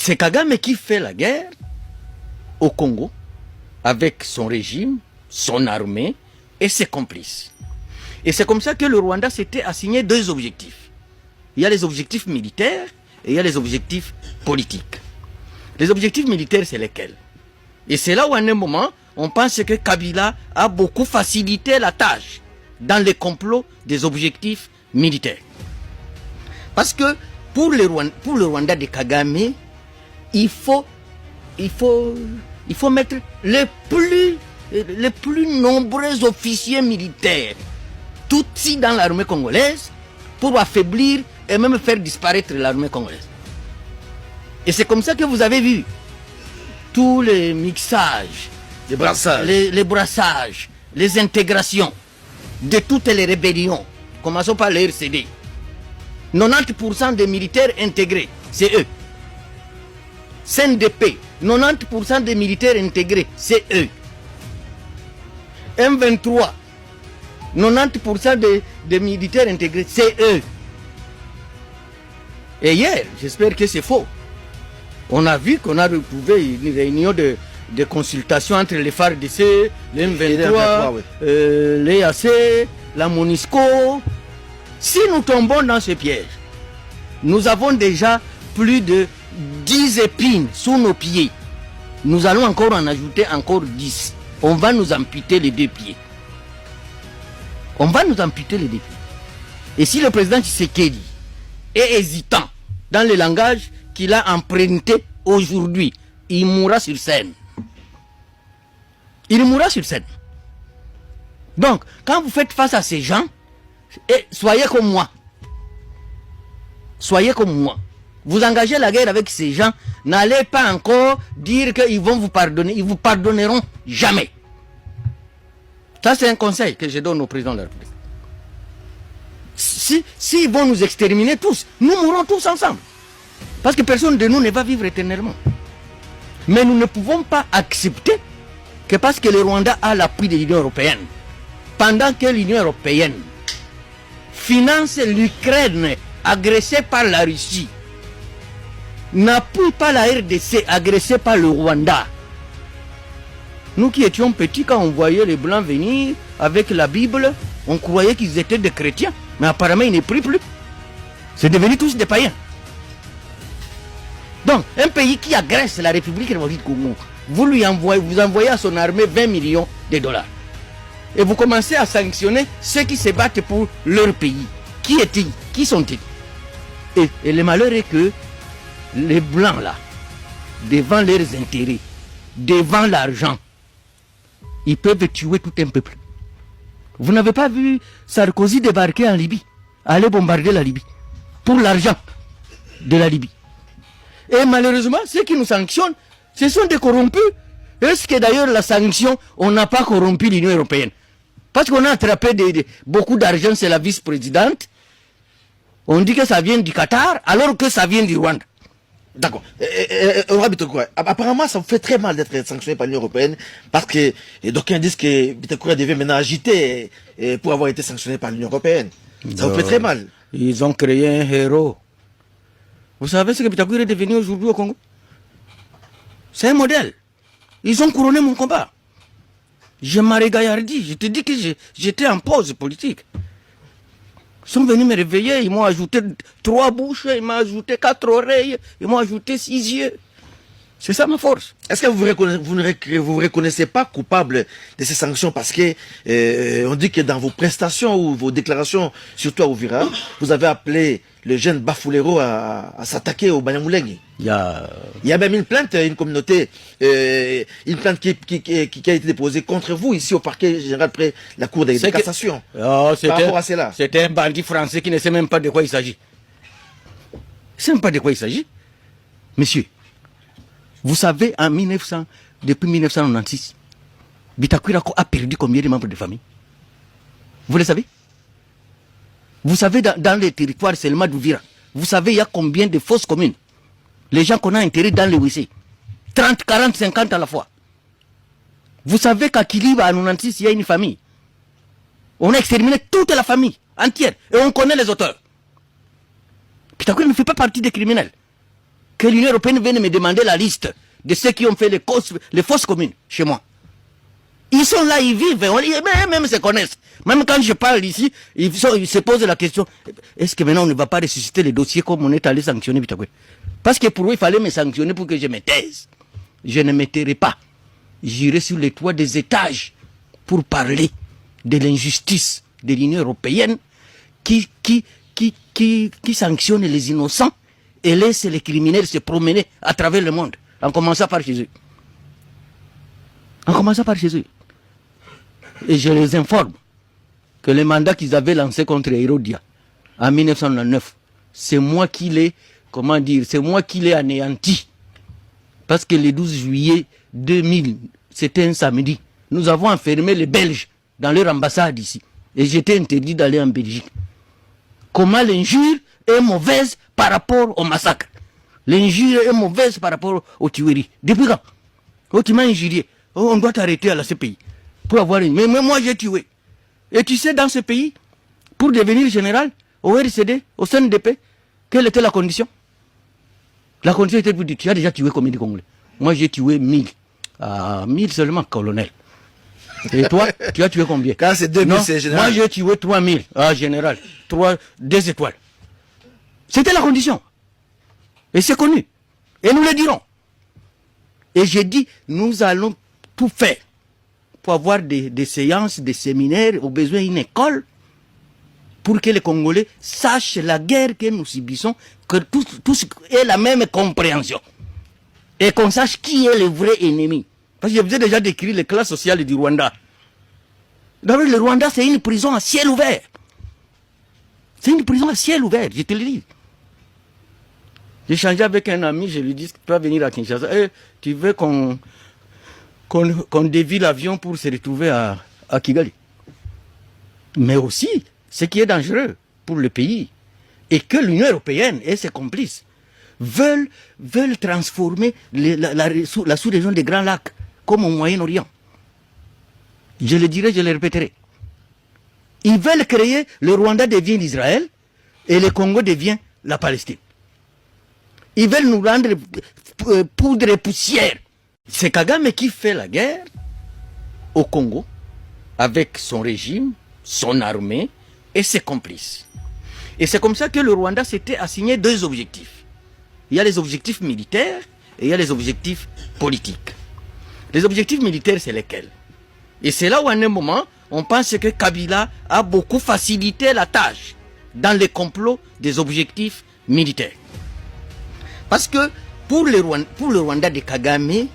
C'est Kagame qui fait la guerre au Congo avec son régime, son armée et ses complices. Et c'est comme ça que le Rwanda s'était assigné deux objectifs. Il y a les objectifs militaires et il y a les objectifs politiques. Les objectifs militaires, c'est lesquels? Et c'est là où, à un moment, on pense que Kabila a beaucoup facilité la tâche dans les complots des objectifs militaires. Parce que pour le Rwanda de Kagame, il faut mettre les plus nombreux officiers militaires tout dans l'armée congolaise pour affaiblir et même faire disparaître l'armée congolaise. Et c'est comme ça que vous avez vu tous les mixages, les brassages, les intégrations de toutes les rébellions. Commençons par le RCD. 90% des militaires intégrés, c'est eux. CNDP, 90% des militaires intégrés, c'est eux. M23, 90% des militaires intégrés, c'est eux. Et hier, j'espère que c'est faux, on a vu qu'on a retrouvé une réunion de consultation entre les FARDC, les M23, l'EAC, la MONUSCO. Si nous tombons dans ce piège, nous avons déjà plus de 10 épines sous nos pieds. Nous allons encore en ajouter encore 10. On va nous amputer les deux pieds. On va nous amputer les deux pieds. Et si le président Tshisekedi est hésitant dans le langage qu'il a emprunté aujourd'hui, il mourra sur scène. Il mourra sur scène. Donc, quand vous faites face à ces gens, soyez comme moi. Soyez comme moi. Vous engagez la guerre avec ces gens, n'allez pas encore dire qu'ils vont vous pardonner. Ils vous pardonneront jamais. Ça, c'est un conseil que je donne au président de la République. S'ils vont nous exterminer tous, nous mourrons tous ensemble. Parce que personne de nous ne va vivre éternellement. Mais nous ne pouvons pas accepter que parce que le Rwanda a l'appui de l'Union européenne, pendant que l'Union européenne finance l'Ukraine agressée par la Russie, n'appuie pas la RDC agressée par le Rwanda. Nous qui étions petits, quand on voyait les Blancs venir avec la Bible, on croyait qu'ils étaient des chrétiens. Mais apparemment, ils ne prient plus. C'est devenu tous des païens. Donc, un pays qui agresse la République démocratique du Congo, vous envoyez à son armée 20 millions de dollars. Et vous commencez à sanctionner ceux qui se battent pour leur pays. Qui est-il? Qui sont-ils? Et le malheur est que les Blancs, là, devant leurs intérêts, devant l'argent, ils peuvent tuer tout un peuple. Vous n'avez pas vu Sarkozy débarquer en Libye, aller bombarder la Libye, pour l'argent de la Libye. Et malheureusement, ceux qui nous sanctionnent, ce sont des corrompus. Est-ce que d'ailleurs la sanction, on n'a pas corrompu l'Union européenne? Parce qu'on a attrapé beaucoup d'argent, c'est la vice-présidente. On dit que ça vient du Qatar, alors que ça vient du Rwanda. D'accord. Apparemment, ça vous fait très mal d'être sanctionné par l'Union européenne, parce que d'aucuns disent que Bitakoura devait maintenant agiter pour avoir été sanctionné par l'Union européenne. Ça vous fait très mal. Ils ont créé un héros. Vous savez ce que Bitakoura est devenu aujourd'hui au Congo? C'est un modèle. Ils ont couronné mon combat. Je m'arrête gaillardi. Je te dis que j'étais en pause politique. Ils sont venus me réveiller, ils m'ont ajouté 3 bouches, ils m'ont ajouté 4 oreilles, ils m'ont ajouté 6 yeux. C'est ça ma force. Est-ce que vous vous reconnaissez pas coupable de ces sanctions, parce que on dit que dans vos prestations ou vos déclarations, surtout à Uvira, vous avez appelé le jeune Bafulero à s'attaquer au Banyamulenge. Il y a même une plainte, une communauté, une plainte qui a été déposée contre vous ici au parquet général près la cour de cassation. Par rapport à cela. C'était un bandit français qui ne sait même pas de quoi il s'agit. Il ne sait même pas de quoi il s'agit. Monsieur, vous savez, depuis 1996, Bitakoura a perdu combien de membres de famille? Vous le savez? Vous savez, dans les territoires seulement d'Uvira, vous savez, il y a combien de fausses communes? Les gens qu'on a enterrés dans le WC. 30, 40, 50 à la fois. Vous savez qu'à Kiliba, à 96, il y a une famille. On a exterminé toute la famille entière. Et on connaît les auteurs. Bitakoura ne fait pas partie des criminels. que l'Union européenne vienne me demander la liste de ceux qui ont fait les fausses communes chez moi. Ils sont là, ils vivent, même se connaissent. Même quand je parle ici, ils se posent la question, est-ce que maintenant on ne va pas ressusciter les dossiers comme on est allé sanctionner Bitakoué? Parce que pour eux, il fallait me sanctionner pour que je me taise. Je ne me tairai pas. J'irai sur les toits des étages pour parler de l'injustice de l'Union européenne qui sanctionne les innocents et laisse les criminels se promener à travers le monde, en commençant par chez eux. En commençant par chez eux. Et je les informe que le mandat qu'ils avaient lancé contre Hérodia en 1999, c'est moi qui l'ai, c'est moi qui l'ai anéanti. Parce que le 12 juillet 2000, c'était un samedi, nous avons enfermé les Belges dans leur ambassade ici. Et j'étais interdit d'aller en Belgique. Comment l'injure est mauvaise par rapport au massacre? L'injure est mauvaise par rapport aux tueries. Depuis quand? Oh, tu m'as injurié. Oh, on doit t'arrêter à la CPI. Pour avoir une... Mais moi, j'ai tué. Et tu sais, dans ce pays, pour devenir général, au RCD, au CNDP, quelle était la condition? La condition était pour dire, tu as déjà tué combien de Congolais? Moi, j'ai tué 1000. Ah, 1000 seulement, colonel. Et toi, tu as tué combien? Quand c'est 2000, c'est général. Moi, j'ai tué 3000. Ah, général. 2 étoiles. C'était la condition. Et c'est connu. Et nous le dirons. Et j'ai dit, nous allons tout faire pour avoir des séances, des séminaires, au besoin une école, pour que les Congolais sachent la guerre que nous subissons, que tous aient la même compréhension. Et qu'on sache qui est le vrai ennemi. Parce que je vous ai déjà décrit les classes sociales du Rwanda. D'abord, le Rwanda, c'est une prison à ciel ouvert. C'est une prison à ciel ouvert, je te le dis. J'ai échangé avec un ami, je lui dis, tu vas venir à Kinshasa. Tu veux qu'on dévie l'avion pour se retrouver à Kigali. Mais aussi, ce qui est dangereux pour le pays, et que l'Union européenne et ses complices veulent transformer la sous-région des Grands Lacs comme au Moyen-Orient. Je le dirai, je le répéterai. Ils veulent créer, le Rwanda devient l'Israël et le Congo devient la Palestine. Ils veulent nous rendre poudre et poussière. C'est Kagame qui fait la guerre au Congo avec son régime, son armée et ses complices. Et c'est comme ça que le Rwanda s'était assigné 2 objectifs. Il y a les objectifs militaires et il y a les objectifs politiques. Les objectifs militaires, c'est lesquels? Et c'est là où, à un moment, on pense que Kabila a beaucoup facilité la tâche dans les complots des objectifs militaires. Parce que pour le Rwanda de Kagame,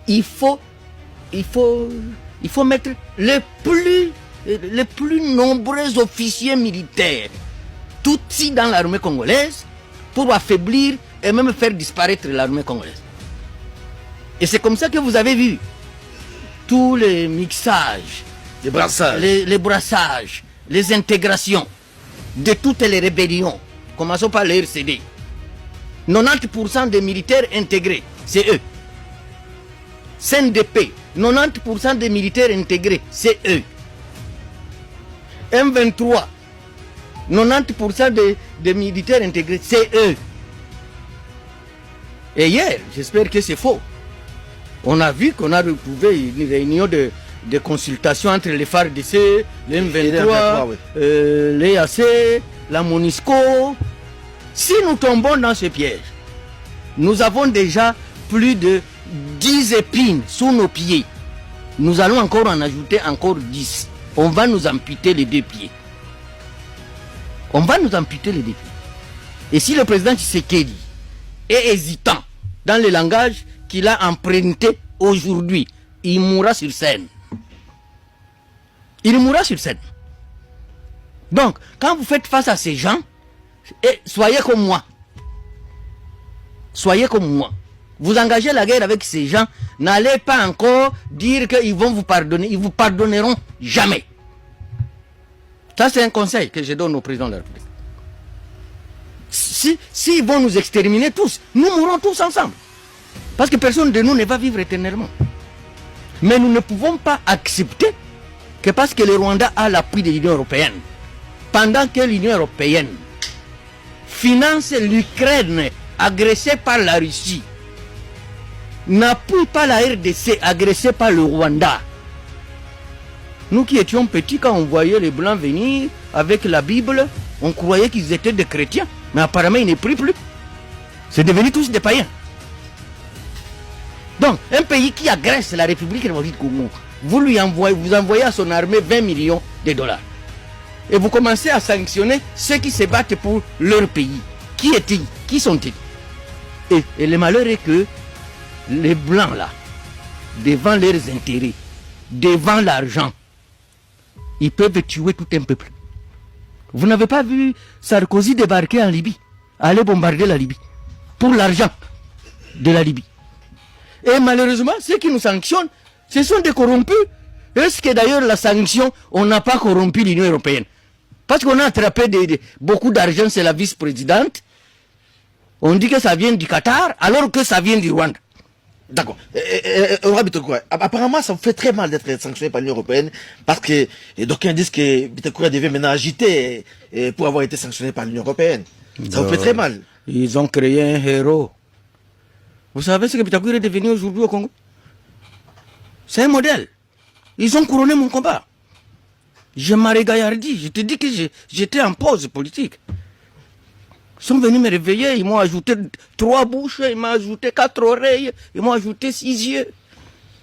il faut mettre les plus nombreux officiers militaires, tout ici dans l'armée congolaise, pour affaiblir et même faire disparaître l'armée congolaise. Et c'est comme ça que vous avez vu tous les mixages, les brassages, les brassages, les intégrations de toutes les rébellions. Commençons par le RCD. 90% des militaires intégrés, c'est eux. CNDP, 90% des militaires intégrés, c'est eux. M23, 90% des militaires intégrés, c'est eux. Et hier, j'espère que c'est faux, on a vu qu'on a retrouvé une réunion de consultation entre les FARDC, les M23, l'EAC, la MONUSCO. Si nous tombons dans ce piège, nous avons déjà plus de 10 épines sous nos pieds. Nous allons encore en ajouter encore 10. On va nous amputer les 2 pieds. On va nous amputer les 2 pieds. Et si le président Tshisekedi est hésitant dans le langage qu'il a emprunté aujourd'hui, il mourra sur scène. Il mourra sur scène. Donc, quand vous faites face à ces gens, soyez comme moi. Soyez comme moi. Vous engagez la guerre avec ces gens, n'allez pas encore dire qu'ils vont vous pardonner. Ils vous pardonneront jamais. Ça, c'est un conseil que je donne au président de la République. S'ils vont nous exterminer tous, nous mourrons tous ensemble. Parce que personne de nous ne va vivre éternellement. Mais nous ne pouvons pas accepter que parce que le Rwanda a l'appui de l'Union européenne, pendant que l'Union européenne finance l'Ukraine agressée par la Russie, n'appuie pas la RDC agressée par le Rwanda. Nous qui étions petits, quand on voyait les Blancs venir avec la Bible, on croyait qu'ils étaient des chrétiens. Mais apparemment, ils ne prient plus. C'est devenu tous des païens. Donc, un pays qui agresse la République démocratique du Congo, vous envoyez à son armée 20 millions de dollars. Et vous commencez à sanctionner ceux qui se battent pour leur pays. Qui est-il? Qui sont-ils? Et le malheur est que les Blancs, là, devant leurs intérêts, devant l'argent, ils peuvent tuer tout un peuple. Vous n'avez pas vu Sarkozy débarquer en Libye, aller bombarder la Libye, pour l'argent de la Libye. Et malheureusement, ceux qui nous sanctionnent, ce sont des corrompus. Est-ce que d'ailleurs la sanction, on n'a pas corrompu l'Union européenne? Parce qu'on a attrapé beaucoup d'argent, c'est la vice-présidente. On dit que ça vient du Qatar, alors que ça vient du Rwanda. D'accord. Apparemment, ça vous fait très mal d'être sanctionné par l'Union européenne parce que d'aucuns disent que Bitakoura devait maintenant agiter pour avoir été sanctionné par l'Union européenne. Ça vous fait très mal. Ils ont créé un héros. Vous savez ce que Bitakoura est devenu aujourd'hui au Congo? C'est un modèle. Ils ont couronné mon combat. Je m'arrête gaillardi. Je te dis que j'étais en pause politique. Ils sont venus me réveiller, ils m'ont ajouté 3 bouches, ils m'ont ajouté 4 oreilles, ils m'ont ajouté 6 yeux.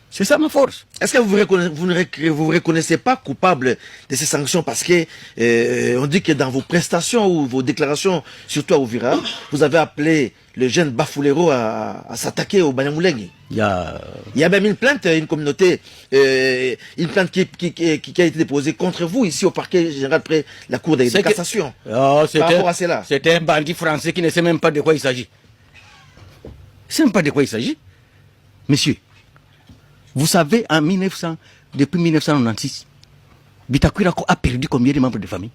C'est ça ma force. Est-ce que vous reconnaissez pas coupable de ces sanctions parce que on dit que dans vos prestations ou vos déclarations, surtout à Uvira, vous avez appelé le jeune Bafulero à s'attaquer au Banyamulenge? Il y a même une plainte, une communauté, une plainte qui a été déposée contre vous ici au parquet général près la cour de cassation. Par rapport à cela. C'était un bandit français qui ne sait même pas de quoi il s'agit. Il ne sait même pas de quoi il s'agit. Monsieur, vous savez, depuis 1996, Bitakoura a perdu combien de membres de famille?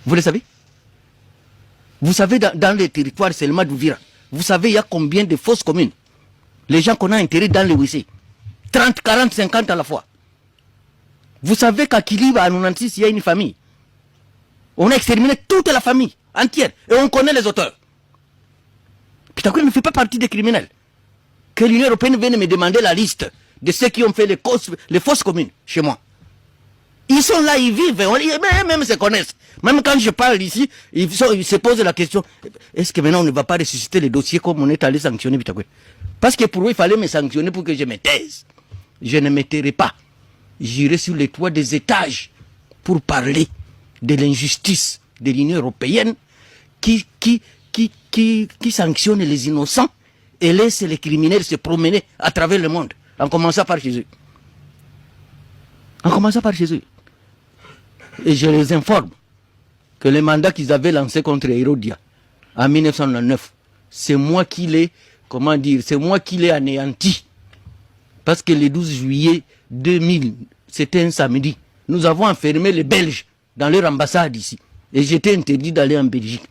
Vous le savez? Vous savez, dans les territoires seulement d'Ouvira, vous savez, il y a combien de fausses communes? Les gens qu'on a intérêts dans les WC. 30, 40, 50 à la fois. Vous savez qu'à Kiliba, à 96, il y a une famille. On a exterminé toute la famille entière. Et on connaît les auteurs. Bitakoura ne fait pas partie des criminels. Que l'Union européenne vienne me demander la liste de ceux qui ont fait les fausses communes chez moi. Ils sont là, ils vivent, même se connaissent. Même quand je parle ici, ils se posent la question, est-ce que maintenant on ne va pas ressusciter les dossiers comme on est allé sanctionner Bitakoura? Parce que pour eux, il fallait me sanctionner pour que je me taise. Je ne me tairai pas. J'irai sur les toits des étages pour parler de l'injustice de l'Union européenne qui sanctionne les innocents et laisse les criminels se promener à travers le monde, en commençant par chez eux. En commençant par chez eux. Et je les informe que le mandat qu'ils avaient lancé contre Hérodia en 1999, c'est moi qui l'ai, c'est moi qui l'ai anéanti. Parce que le 12 juillet 2000, c'était un samedi, nous avons enfermé les Belges dans leur ambassade ici. Et j'étais interdit d'aller en Belgique.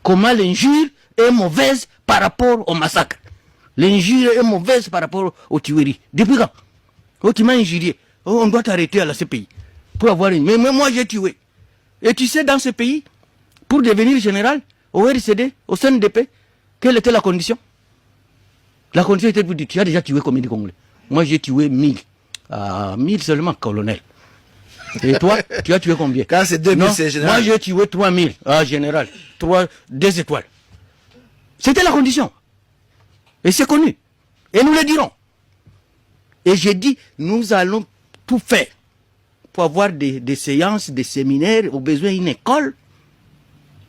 Comment l'injure est mauvaise par rapport au massacre? L'injure est mauvaise par rapport aux tueries. Depuis quand? Oh, tu m'as injurié. Oh, on doit t'arrêter à la CPI. Pour avoir une... Mais moi, j'ai tué. Et tu sais, dans ce pays, pour devenir général, au RCD, au CNDP, quelle était la condition? La condition était pour dire, tu as déjà tué combien de Congolais? Moi, j'ai tué 1000. 1000 seulement, colonel. Et toi, tu as tué combien? Quand c'est 2000, c'est général. Moi, j'ai tué 3000. Ah, général. 2 étoiles. C'était la condition. Et c'est connu. Et nous le dirons. Et j'ai dit, nous allons tout faire pour avoir des séances, des séminaires, au besoin une école,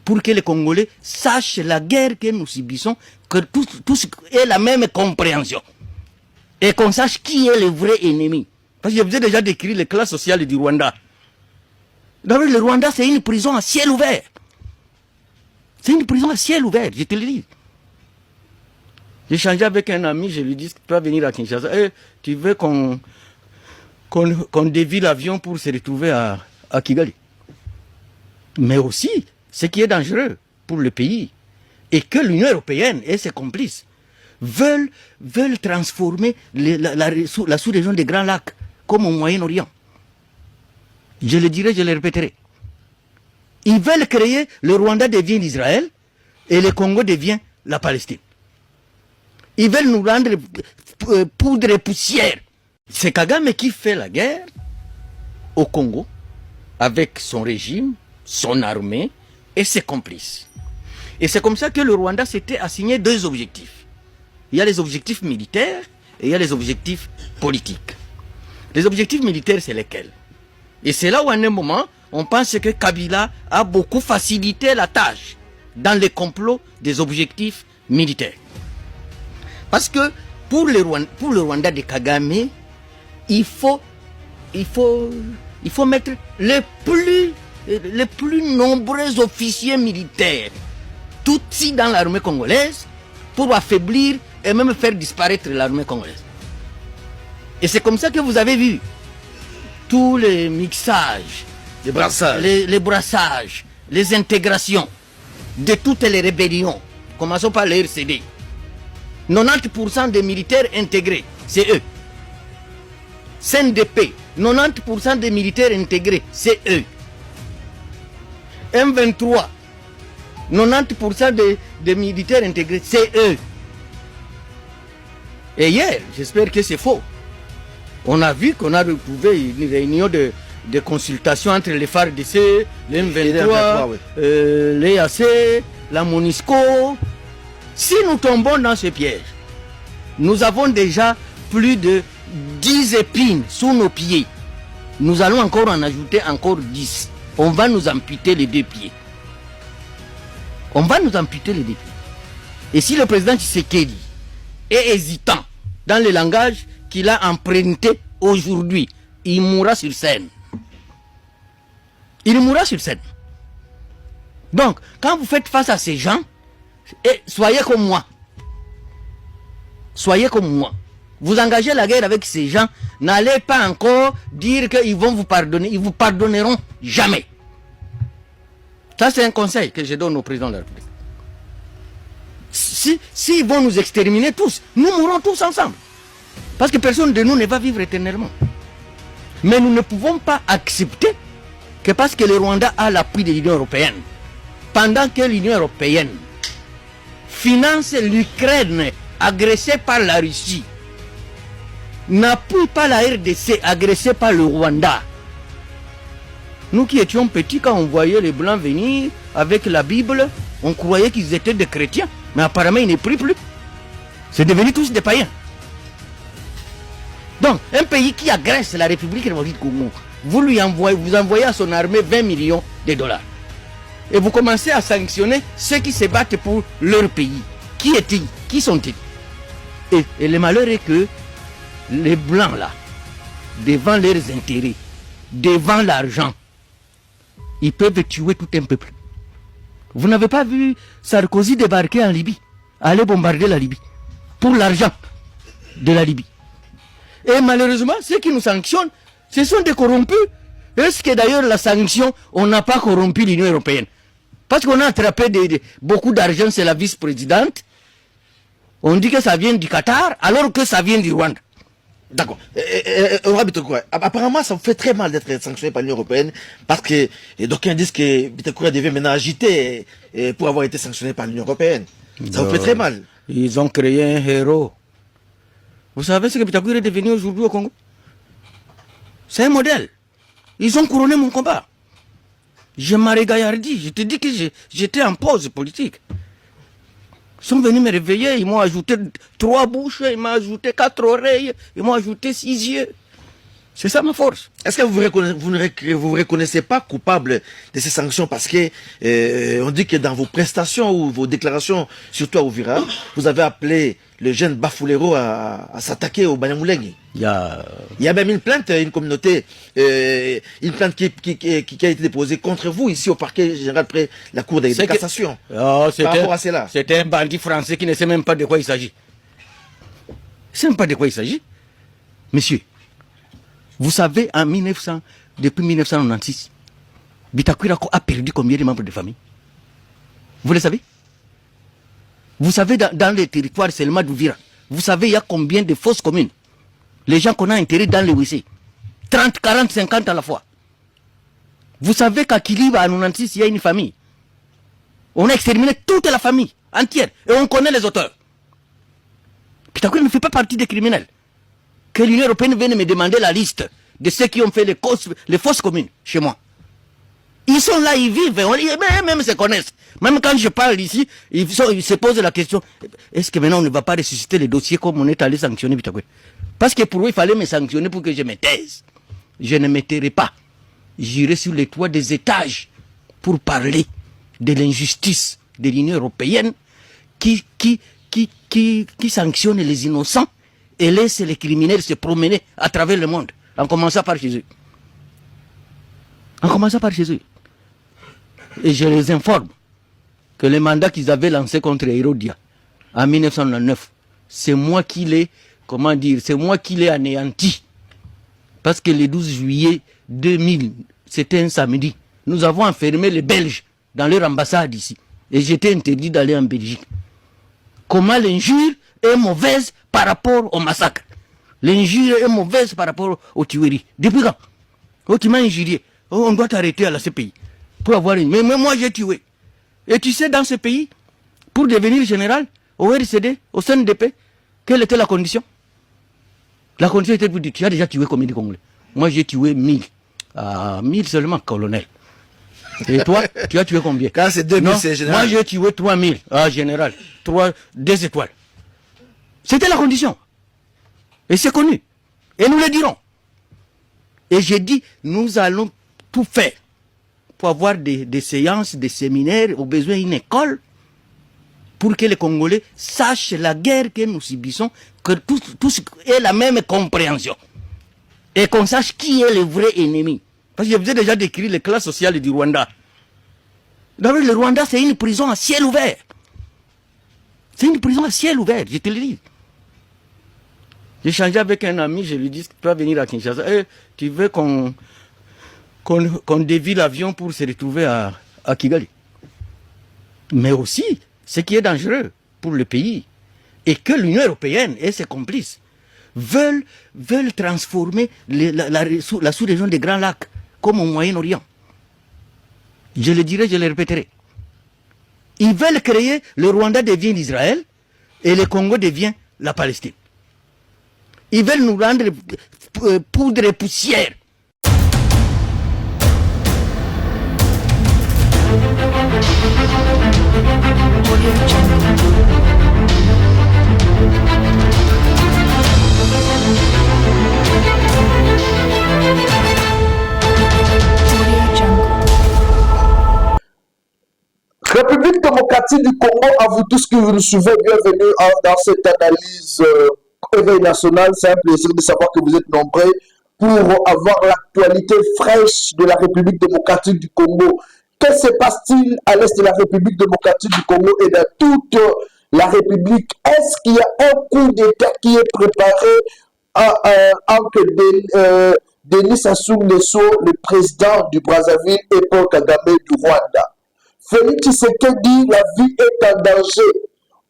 pour que les Congolais sachent la guerre que nous subissons, que tous aient la même compréhension. Et qu'on sache qui est le vrai ennemi. Parce que je vous ai déjà décrit les classes sociales du Rwanda. D'abord, le Rwanda, c'est une prison à ciel ouvert. C'est une prison à ciel ouvert, je te le dis. J'ai changé avec un ami, je lui dis, tu vas venir à Kinshasa. Tu veux qu'on dévie l'avion pour se retrouver à Kigali. Mais aussi, ce qui est dangereux pour le pays, et que l'Union européenne et ses complices veulent transformer la sous-région des Grands Lacs comme au Moyen-Orient. Je le dirai, je le répéterai. Ils veulent créer, le Rwanda devient l'Israël, Et le Congo devient la Palestine. Ils veulent nous rendre poudre et poussière. C'est Kagame qui fait la guerre au Congo avec son régime, son armée et ses complices. Et c'est comme ça que le Rwanda s'était assigné 2 objectifs. Il y a les objectifs militaires et il y a les objectifs politiques. Les objectifs militaires, c'est lesquels? Et c'est là où, à un moment, on pense que Kabila a beaucoup facilité la tâche dans les complots des objectifs militaires. Parce que pour le Rwanda de Kagame, il faut mettre les plus nombreux officiers militaires Tutsis dans l'armée congolaise pour affaiblir et même faire disparaître l'armée congolaise. Et c'est comme ça que vous avez vu tous les mixages, Les brassages. les brassages, les intégrations de toutes les rébellions. Commençons par les RCD. 90% des militaires intégrés, c'est eux. CNDP, 90% des militaires intégrés, c'est eux. M23, 90% des militaires intégrés, c'est eux. Et hier, j'espère que c'est faux, on a vu qu'on a retrouvé une réunion de consultation entre les FARDC, les M23, l'EAC, la MONUSCO. Si nous tombons dans ce piège, nous avons déjà plus de 10 épines sous nos pieds. Nous allons encore en ajouter encore 10. On va nous amputer les 2 pieds. On va nous amputer les 2 pieds. Et si le président Tshisekedi est hésitant dans le langage qu'il a emprunté aujourd'hui, il mourra sur scène. Il mourra sur scène. Donc, quand vous faites face à ces gens, soyez comme moi. Soyez comme moi. Vous engagez la guerre avec ces gens, n'allez pas encore dire qu'ils vont vous pardonner. Ils vous pardonneront jamais. Ça, c'est un conseil que je donne au président de la République. S'ils vont nous exterminer tous, nous mourrons tous ensemble. Parce que personne de nous ne va vivre éternellement. Mais nous ne pouvons pas accepter que parce que le Rwanda a l'appui de l'Union européenne, pendant que l'Union européenne finance l'Ukraine agressée par la Russie, n'appuie pas la RDC agressée par le Rwanda. Nous qui étions petits, quand on voyait les Blancs venir avec la Bible, on croyait qu'ils étaient des chrétiens. Mais apparemment, ils ne prient plus. C'est devenu tous des païens. Donc, un pays qui agresse la République démocratique du Congo, vous envoyez à son armée 20 millions de dollars. Et vous commencez à sanctionner ceux qui se battent pour leur pays. Qui est-il? Qui sont-ils? Et le malheur est que les Blancs, là, devant leurs intérêts, devant l'argent, ils peuvent tuer tout un peuple. Vous n'avez pas vu Sarkozy débarquer en Libye, aller bombarder la Libye, pour l'argent de la Libye. Et malheureusement, ceux qui nous sanctionnent, ce sont des corrompus. Est-ce que d'ailleurs la sanction, on n'a pas corrompu l'Union européenne? Parce qu'on a attrapé beaucoup d'argent, c'est la vice-présidente. On dit que ça vient du Qatar, alors que ça vient du Rwanda. D'accord. Apparemment, ça vous fait très mal d'être sanctionné par l'Union européenne parce que d'aucuns disent que Bitakoura devait maintenant agiter pour avoir été sanctionné par l'Union européenne. Ça vous fait très mal. Ils ont créé un héros. Vous savez ce que Bitakoura est devenu aujourd'hui au Congo? C'est un modèle. Ils ont couronné mon combat. Je m'arrête gaillardi. Je te dis que j'étais en pause politique. Ils sont venus me réveiller, ils m'ont ajouté 3 bouches, ils m'ont ajouté 4 oreilles, ils m'ont ajouté 6 yeux. C'est ça ma force. Est-ce que vous vous reconnaissez pas coupable de ces sanctions parce que on dit que dans vos prestations ou vos déclarations, surtout à Uvira, vous avez appelé le jeune Bafulero à s'attaquer au Banyamulenge? Il y a même une plainte, une communauté, une plainte qui a été déposée contre vous ici au parquet général près la cour de cassation. Par rapport à cela. C'est un bandit français qui ne sait même pas de quoi il s'agit. Il ne sait même pas de quoi il s'agit. Monsieur, vous savez, depuis 1996, Bitakoura a perdu combien de membres de famille? Vous le savez? Vous savez, dans les territoires seulement d'Ouvira, vous savez, il y a combien de fausses communes? Les gens qu'on a enterrés dans le WC. 30, 40, 50 à la fois. Vous savez qu'à Kiliba, à 96, il y a une famille. On a exterminé toute la famille entière. Et on connaît les auteurs. Pitakouri ne fait pas partie des criminels. Que l'Union européenne vienne me demander la liste de ceux qui ont fait les fausses communes chez moi. Ils sont là, ils vivent, même se connaissent. Même quand je parle ici, ils se posent la question, est-ce que maintenant on ne va pas ressusciter les dossiers comme on est allé sanctionner Pitakouri? Parce que pour eux, il fallait me sanctionner pour que je me taise. Je ne me tairai pas. J'irai sur les toits des étages pour parler de l'injustice de l'Union européenne qui sanctionne les innocents et laisse les criminels se promener à travers le monde, en commençant par chez eux. En commençant par chez eux. Et je les informe que le mandat qu'ils avaient lancé contre Hérodia en 1999, c'est moi qui l'ai, c'est moi qui l'ai anéanti. Parce que le 12 juillet 2000, c'était un samedi, nous avons enfermé les Belges dans leur ambassade ici. Et j'étais interdit d'aller en Belgique. Comment l'injure est mauvaise par rapport au massacre. L'injure est mauvaise par rapport aux tueries. Depuis quand? Oh, tu m'as injurié. Oh, on doit t'arrêter à la CPI. Pour avoir une... Mais moi, j'ai tué. Et tu sais, dans ce pays, pour devenir général, au RCD, au CNDP, quelle était la condition? La condition était pour dire, tu as déjà tué combien de Congolais? Moi, j'ai tué 1000. 1000 seulement, colonel. Et toi, tu as tué combien? Quand c'est 2000, c'est général. Moi, j'ai tué 3000. Ah, général. 2 étoiles. C'était la condition. Et c'est connu. Et nous le dirons. Et j'ai dit, nous allons tout faire pour avoir des séances, des séminaires, au besoin une école, pour que les Congolais sachent la guerre que nous subissons, que tous aient la même compréhension. Et qu'on sache qui est le vrai ennemi. Parce que je vous ai déjà décrit les classes sociales du Rwanda. D'abord, le Rwanda, c'est une prison à ciel ouvert. C'est une prison à ciel ouvert, je te le dis. J'ai échangé avec un ami, je lui dis, tu vas venir à Kinshasa. Tu veux qu'on dévie l'avion pour se retrouver à Kigali. Mais aussi, ce qui est dangereux pour le pays, et que l'Union européenne et ses complices veulent transformer la sous-région des Grands Lacs comme au Moyen-Orient. Je le dirai, je le répéterai. Ils veulent créer, le Rwanda devient l'Israël et le Congo devient la Palestine. Ils veulent nous rendre poudre et poussière. République démocratique du Congo, à vous tous qui nous suivez, bienvenue dans cette analyse Éveil national. C'est un plaisir de savoir que vous êtes nombreux pour avoir l'actualité fraîche de la République démocratique du Congo. Que se passe-t-il à l'est de la République démocratique du Congo et dans toute la République? Est-ce qu'il y a un coup d'État qui est préparé entre Denis Sassou Nguesso, le président du Brazzaville, et Paul Kagame du Rwanda? Félix Tshisekedi, la vie est en danger.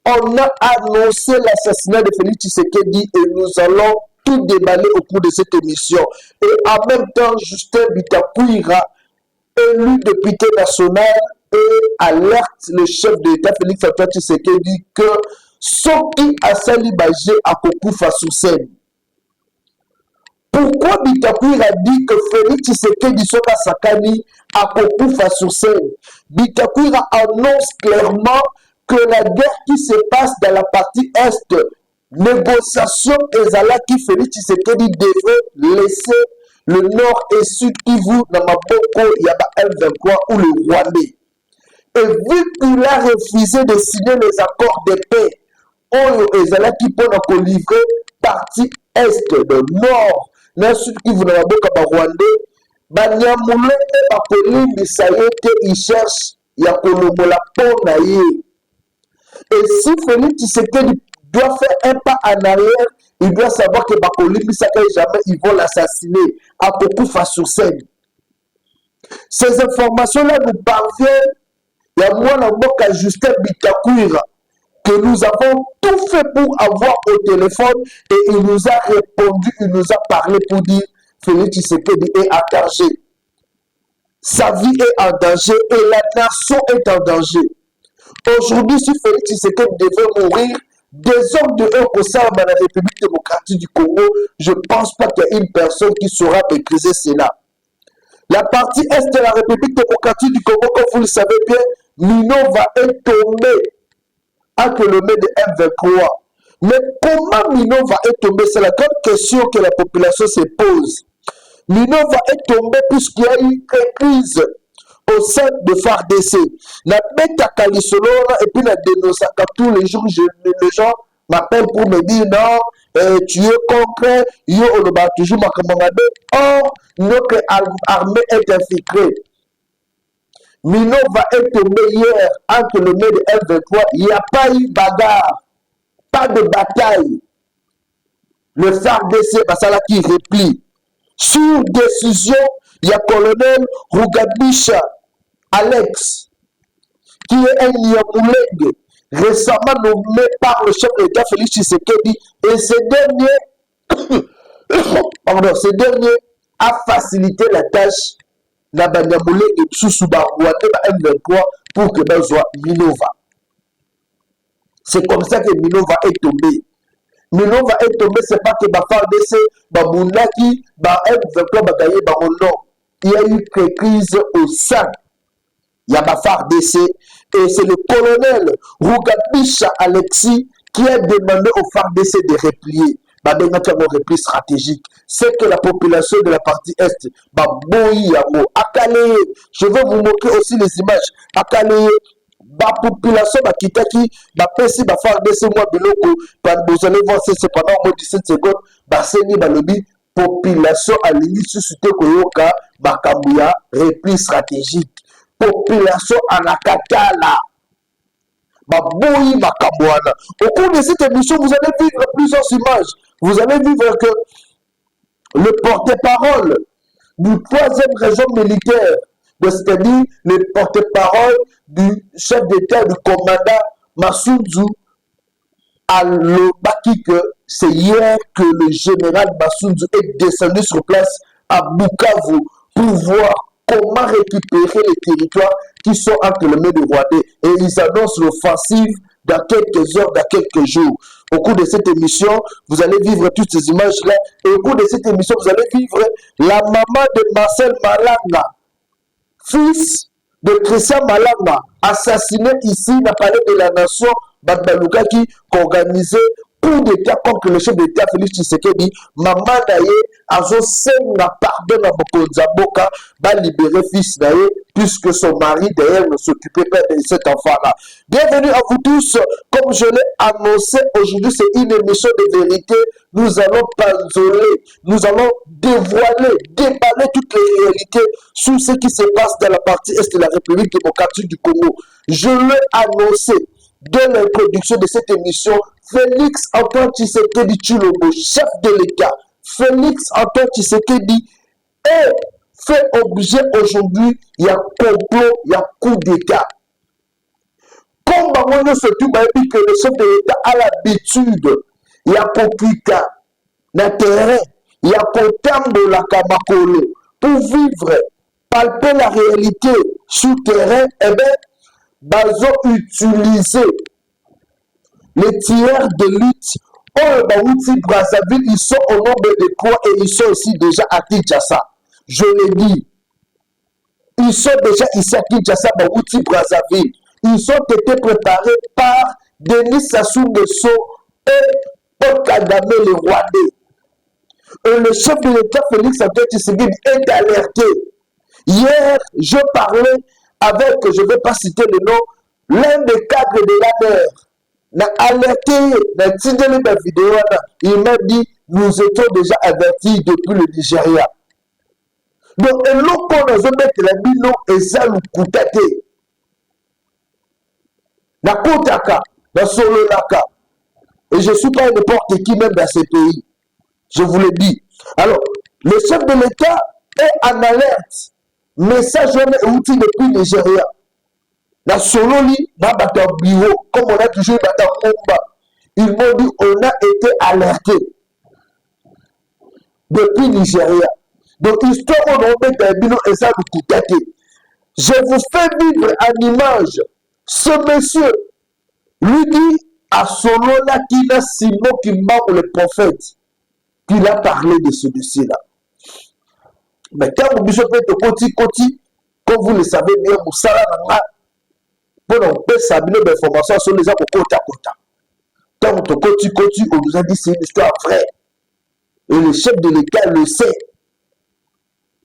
On a annoncé l'assassinat de Félix Tshisekedi et nous allons tout déballer au cours de cette émission. Et en même temps, Justin Bitakwira, élu député national, et alerte le chef de l'État Félix Antoine Tshisekedi que Soki Asali Bagé a Kokufa sur scène. Pourquoi Bitakwira dit que Félix Tshisekedi Soka Sakani a Kokufa sur scène? Bitakwira annonce clairement que la guerre qui se passe dans la partie Est, négociation Ezala qui Félix Tshisekedi devait laisser le Nord et Sud Kivu dans Maboko, Yaba M23 ou le Rwandais. Et vu qu'il a refusé de signer les accords de paix, Oyo Ezala qui peut livrer partie Est, le Nord, le Sud Kivu dans Maboko, Rwandais, Banyamule et Bakolimbi, ça y est, ils cherchent Yakolomola Ponaye. Et si Félix Tshisekedi doit faire un pas en arrière, il doit savoir que Bakolimbi, ça ne jamais, ils vont l'assassiner à Kokufa sur scène. Ces informations-là nous parviennent. Il y a moi, la boca Justin Bitakwira, que nous avons tout fait pour avoir au téléphone et il nous a répondu, il nous a parlé pour dire Félix Tshisekedi est en danger. Sa vie est en danger et la nation est en danger. Aujourd'hui, si Félix Tshisekedi devait mourir, des hommes de haut conseil dans la République démocratique du Congo, je ne pense pas qu'il y ait une personne qui saura maîtriser cela. La partie est de la République démocratique du Congo, comme vous le savez bien, Minova est tombé entre le main de M23. Mais comment Minova est tombé? C'est la grande question que la population se pose. Minova est tombé puisqu'il y a eu une crise au sein de FARDC. La bête à Kalisolona et puis la dénonce tous les jours, les gens m'appellent pour me dire non, tu es concret, yo on va toujours m'accommodé. Or, notre armée est infiltrée. Minova est tombé hier entre le mai de M23. Il n'y a pas eu bagarre, pas de bataille. Le FARDC, ça qui replie. Sur décision, il y a colonel Rugabisha Alex, qui est un Niamouleg, récemment nommé par le chef de l'État Félix Tshisekedi, et ce dernier a facilité la tâche de Niamouleg et Soussoubarouate M23 pour que ben soit Minova. C'est comme ça que Minova est tombé. Minova est tombé, c'est pas que FARDC, Babounaki, M23, Bagaye, non. Il y a eu une crise au sein. Il y a FARDC et c'est le colonel Rugabisha Alexis qui a demandé au FARDC de replier. Un repli stratégique. C'est que la population de la partie Est, à Calais, je vais vous montrer aussi les images. À Calais, la population qui pesi FARDC moi biloko, vous allez voir c'est pendant moins 17 secondes, baseni balobi population à l'inique suscité koyoka bakambuya repli stratégique. Population en akatala. Baboui bakambouana. Au cours de cette émission, vous allez vivre plusieurs images. Vous allez vivre que le porte-parole du 3e régiment militaire, c'est-à-dire le porte-parole du chef d'État, du commandant Massoudou, a l'obaki que c'est hier que le général Massoudou est descendu sur place à Bukavu pour voir comment récupérer les territoires qui sont entre les mains du Rwandais. Et ils annoncent l'offensive dans quelques heures, dans quelques jours. Au cours de cette émission, vous allez vivre toutes ces images-là. Et au cours de cette émission, vous allez vivre la maman de Marcel Malanga, fils de Christian Malanga, assassiné ici dans le palais de la nation, Badbalouka, qui organisait coup d'État contre le chef d'État Félix Tshisekedi. Maman d'ailleurs, azo senga pardon à Bokonzaboka, va libérer fils d'ailleurs, puisque son mari d'ailleurs ne s'occupait pas de cet enfant-là. Bienvenue à vous tous. Comme je l'ai annoncé, aujourd'hui c'est une émission de vérité. Nous allons panzoler, nous allons dévoiler, déballer toutes les réalités sur ce qui se passe dans la partie Est de la République démocratique du Congo. Je l'ai annoncé dès l'introduction de cette émission. Félix Antoine Tshisekedi Tshilombo, chef de l'État, Félix Antoine Tshisekedi est fait objet aujourd'hui, il y a complot, il y a coup d'État. Comme on se dit que le chef de l'État a l'habitude, il y a Popika, le terrain, il y a Kotambo la Kamakolo, pour vivre, palper la réalité sur terrain, eh bien, ils ont utilisé les tireurs de lutte, Brazzaville, ils sont au nombre de 3 et ils sont aussi déjà à Kinshasa. Je l'ai dit. Ils sont déjà ici à Kinshasa, Brazzaville. Ils ont été préparés par Denis Sassou Nguesso et Paul Kagame, les Rwandais. Et le chef de l'État, Félix Antoine Tshisekedi, est alerté. Hier, je parlais avec, je ne vais pas citer le nom, l'un des cadres de la mer. N'a alerté, n'a tiré la vidéo, il m'a dit, nous étions déjà avertis depuis le Nigeria. Donc, et l'eau qu'on a mettre la bino et ça nous coûtate. La Kotaka, la Sololaka. Et je ne suis pas n'importe qui même dans ces pays. Je vous le dis. Alors, le chef de l'État est en alerte. Message est outil depuis le Nigeria. La Sololi va battre un bureau, comme on a toujours battu un combat. Ils m'ont dit on a été alerté depuis Nigeria. Donc, histoire on met un bureau et ça nous coûte. Je vous fais vivre en image Ce monsieur lui dit à Solola qu'il a Simon Kimbangu le prophète, qu'il a parlé de ce dossier-là. Mais quand vous bishop est côté, comme vous le savez, mais Moussala Nanga, pour nous faire savoir l'information sur les gens pour côté à côté. Quand vous côté, on nous a dit c'est une histoire vraie. Et le chef de l'État le sait.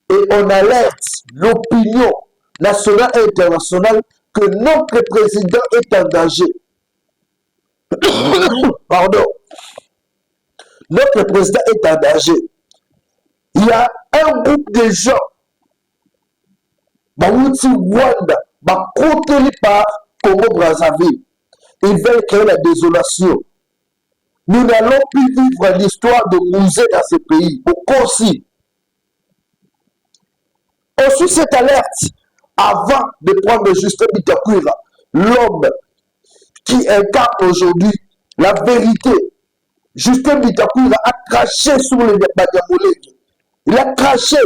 Et on alerte l'opinion nationale et internationale que notre président est en danger. Pardon. Notre président est en danger. Il y a un groupe de gens, Bawuti Wanda, contrôlés par Congo-Brazzaville. Ils veulent créer la désolation. Nous n'allons plus vivre l'histoire de musée dans ce pays. Au aussi. Ensuite, cette alerte, avant de prendre Justin Bitakwira, l'homme qui incarne aujourd'hui la vérité, Justin Bitakwira a craché sur les Banyamulenge. Il a craché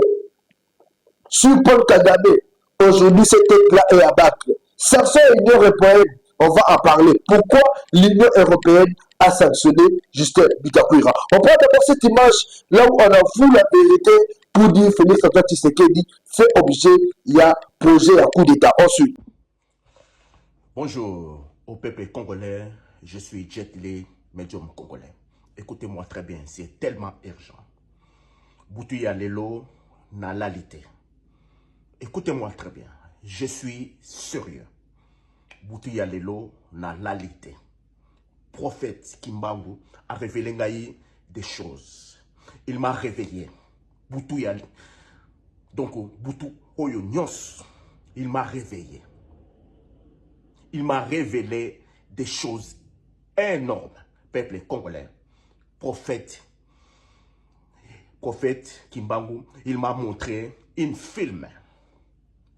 sur Paul Kagame. Aujourd'hui, cet éclat est à battre. Sanction l'Union européenne, on va en parler. Pourquoi l'Union européenne a sanctionné Justin Bitakwira? On prend d'abord cette image là où on a vu la vérité pour dire Félix Antoine Tshisekedi fait objet, il y a projet à coup d'État. Ensuite. Bonjour au peuple congolais, je suis Jet Li, médium congolais. Écoutez-moi très bien, c'est tellement urgent. Boutouya Lelo na lalité. Écoutez-moi très bien, je suis sérieux. Boutouya Lelo na lalité. Prophète Kimbangu a révélé des choses. Il m'a réveillé. Boutouya. Donc, Boutou Oyo Nyos, il m'a réveillé. Il m'a révélé des choses énormes. Peuple congolais. Prophète Kimbangu, il m'a montré un film.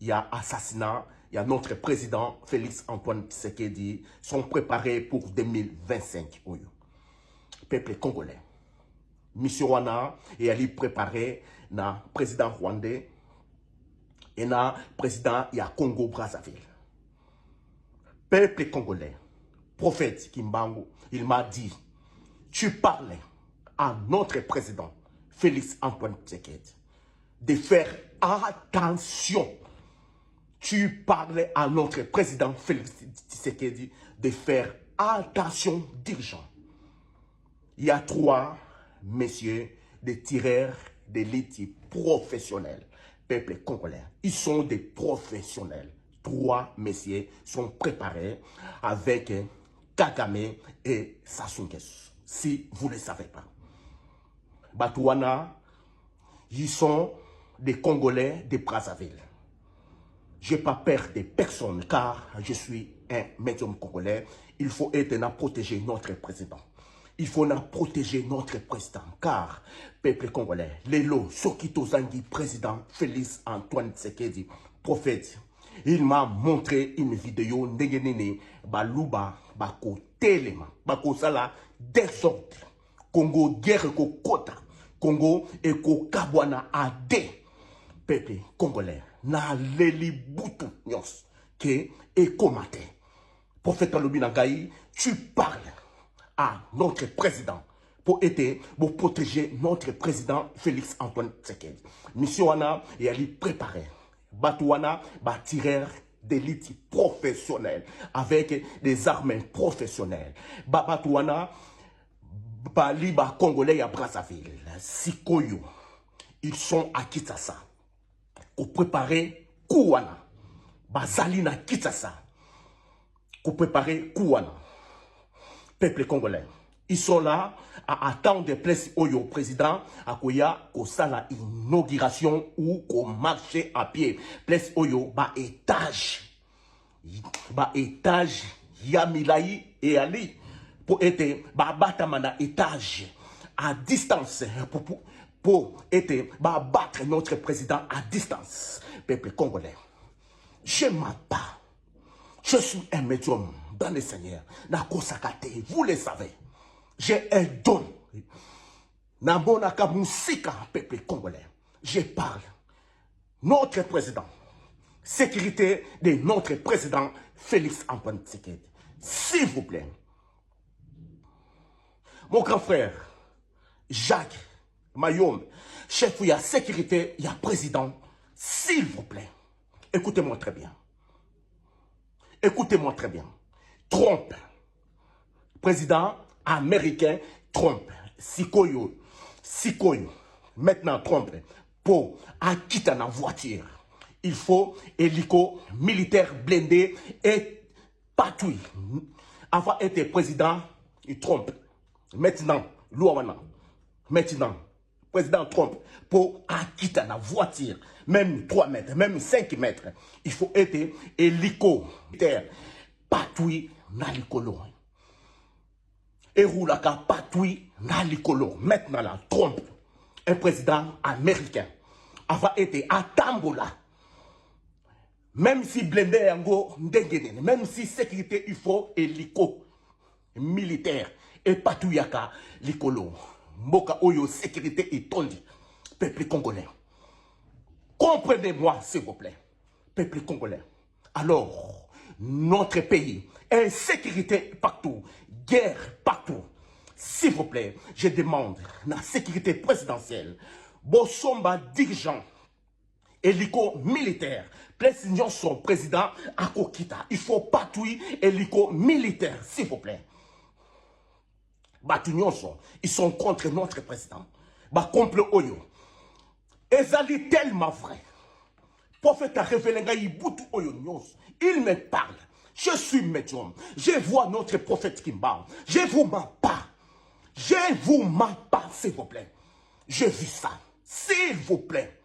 Il y a assassinat, il y a notre président Félix Antoine Tshisekedi sont préparés pour 2025. Peuple congolais. Mission Wana et ali préparé na président rwandais et na président ya Congo Brazzaville. Peuple congolais. Prophète Kimbangu, il m'a dit, tu parlais à notre président Félix Antoine Tshisekedi de faire attention. Tu parlais à notre président Félix Tshisekedi de faire attention d'urgence. Il y a 3 messieurs des tireurs d'élite professionnels, peuple congolais. Ils sont des professionnels. 3 messieurs sont préparés avec Kagame et Sassou Nguesso. Si vous ne le savez pas. Batouana, ils sont des Congolais de Brazzaville. Je n'ai pas peur de personne car je suis un médium congolais. Il faut être à protéger notre président. Il faut protéger notre président car, peuple congolais, Lelo Sokito Zangi, président Félix Antoine Tshisekedi, prophète, il m'a montré une vidéo Negenene, Baluba, Bako Telema, Bako Sala, désordre, Congo guerre ko kota, Congo et ko Kabwana Ade, peuple congolais, na leli butu nyos, ke et komate. Prophète Alobinagaï, tu parles à notre président pour protéger notre président Félix Antoine Tshisekedi. Mission Wana et ali préparé. Batouana, tireur d'élite professionnelle avec des armes professionnelles. Batouana, Liba Congolais à Brazzaville, Sikoyo, ils sont à Kinshasa. Pour préparer Kouana, Bazalina Kinshasa. Pour préparer Kouana. Peuple congolais. Ils sont là à attendre des places au président à Koya au sala inauguration ou au marché à pied. Place oyo ba étage. Ba étage Yamilaï et Ali pour être ba batamana étage à distance pour être ba battre notre président à distance. Peuple congolais. Je m'attends. Je suis un médium dans le Seigneur. Nakosakate, vous le savez. J'ai un don. Nabonaka Moussika, peuple congolais. Je parle. Notre président, sécurité de notre président Félix Antoine Tshisekedi. S'il vous plaît. Mon grand frère, Jacques Mayom, chef de la sécurité, il y a président, s'il vous plaît. Écoutez-moi très bien. Écoutez-moi très bien. Trump, président américain, Trump, Sikoyo, maintenant Trump, pour quitter la voiture, il faut hélico militaire blindé et patouille. Avant d'être président, Trump, maintenant, Louawana, maintenant, président Trump, pour quitter la voiture, même 3 mètres, même 5 mètres, il faut être hélico militaire, patouille, na likolo. Et roulaka patouille, na likolo. Maintenant là, Trump, un président américain, avant été à Tambola. Même si blindé yango ndengene, même si sécurité il faut hélico militaire et patouyaka likolo. Mboka oyo sécurité et tondi. Peuple congolais. Comprenez-moi s'il vous plaît. Peuple congolais. Alors, notre pays, insécurité partout, guerre partout. S'il vous plaît, je demande la sécurité présidentielle. Bossomba dirigeant, hélico militaire, président son président à Kokita. Il faut patouiller hélico militaire, s'il vous plaît. Ils sont contre notre président. Complot Oyo. Ezali tellement vrai. Prophète a révélé Oyo. Il me parle. Je suis médium. Je vois notre prophète qui me parle. Je vous mens pas. Je vous mens pas, s'il vous plaît. Je vis ça. S'il vous plaît.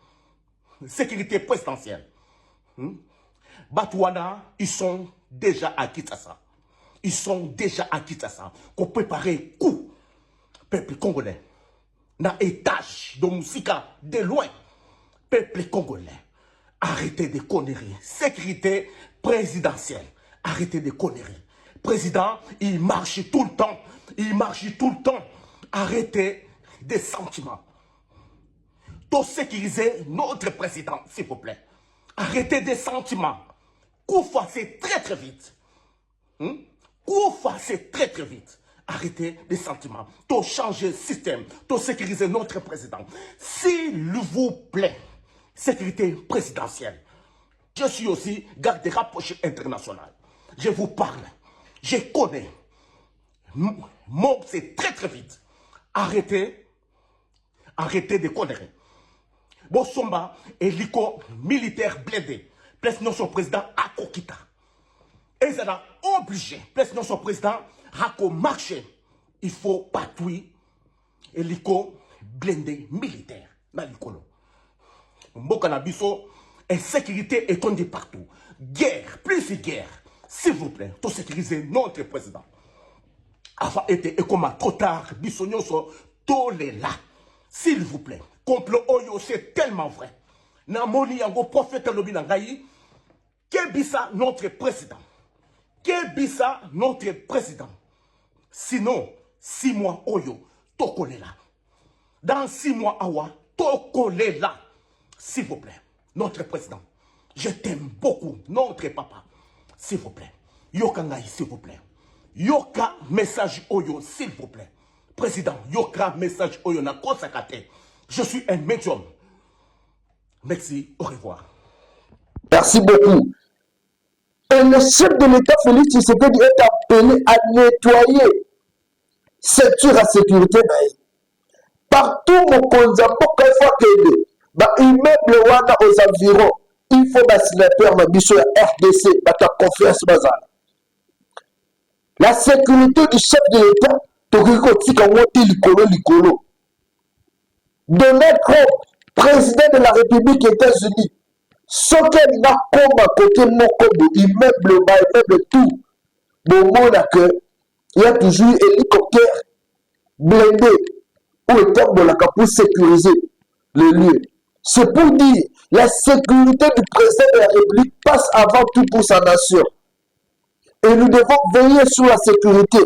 Sécurité présidentielle. Batouana, ils sont déjà à Kinshasa. Ils sont déjà à Kinshasa. Qu'on prépare coup. Peuple congolais. Dans étage de Moussika, de loin. Peuple congolais. Arrêtez de conneries. Sécurité présidentielle. Arrêtez de conneries. Président, il marche tout le temps. Il marche tout le temps. Arrêtez des sentiments. Tout sécuriser notre président, s'il vous plaît. Arrêtez des sentiments. Koufa, c'est très très vite. Koufa, c'est très très vite. Arrêtez des sentiments. Tout changer le système. Tout sécuriser notre président. S'il vous plaît. Sécurité présidentielle. Je suis aussi garde rapproché international. Je vous parle. Je connais. Mon, c'est très très vite. Arrêtez. Arrêtez de conneries. Bossomba, hélico militaire blindé. Président son président à Kokita. Et ils sont obligés. Président son président à marcher. Il faut patouiller hélico blindé militaire. Dans l'icolo. Mboka na biso, insécurité est tondue partout. Guerre, plus de guerre. S'il vous plaît, tout sécuriser notre président. Avant été et comme trop tard, bisogno so tolé là. S'il vous plaît, complot oyo c'est tellement vrai. Namoni yango prophète lobi nangai, kebisa notre président. Kebisa notre président. Sinon, 6 mois oyo, tokole là. Dans 6 mois awa, tokole là. S'il vous plaît, notre président, je t'aime beaucoup, notre papa. S'il vous plaît, yoka ngai, s'il vous plaît. Yoka message oyo, s'il vous plaît. Président, yoka message oyo na kosakate. Je suis un médium. Merci, au revoir. Merci beaucoup. Et le chef de l'État, Félix Tshisekedi, est appelé à nettoyer secteur à sécurité. Partout, mon konzambo, quand il faut qu'aider. Immeuble wana aux environs, il faut des snipers dans la RDC, dans ta confiance bazar. La sécurité du chef de l'État, Donald Trump, président de la République des États-Unis, ce qu'elle n'a comme à côté de mon immeuble, tout, il y a toujours un hélicoptère blindé ou un terme pour sécuriser le lieu. C'est pour dire la sécurité du président de la République passe avant tout pour sa nation. Et nous devons veiller sur la sécurité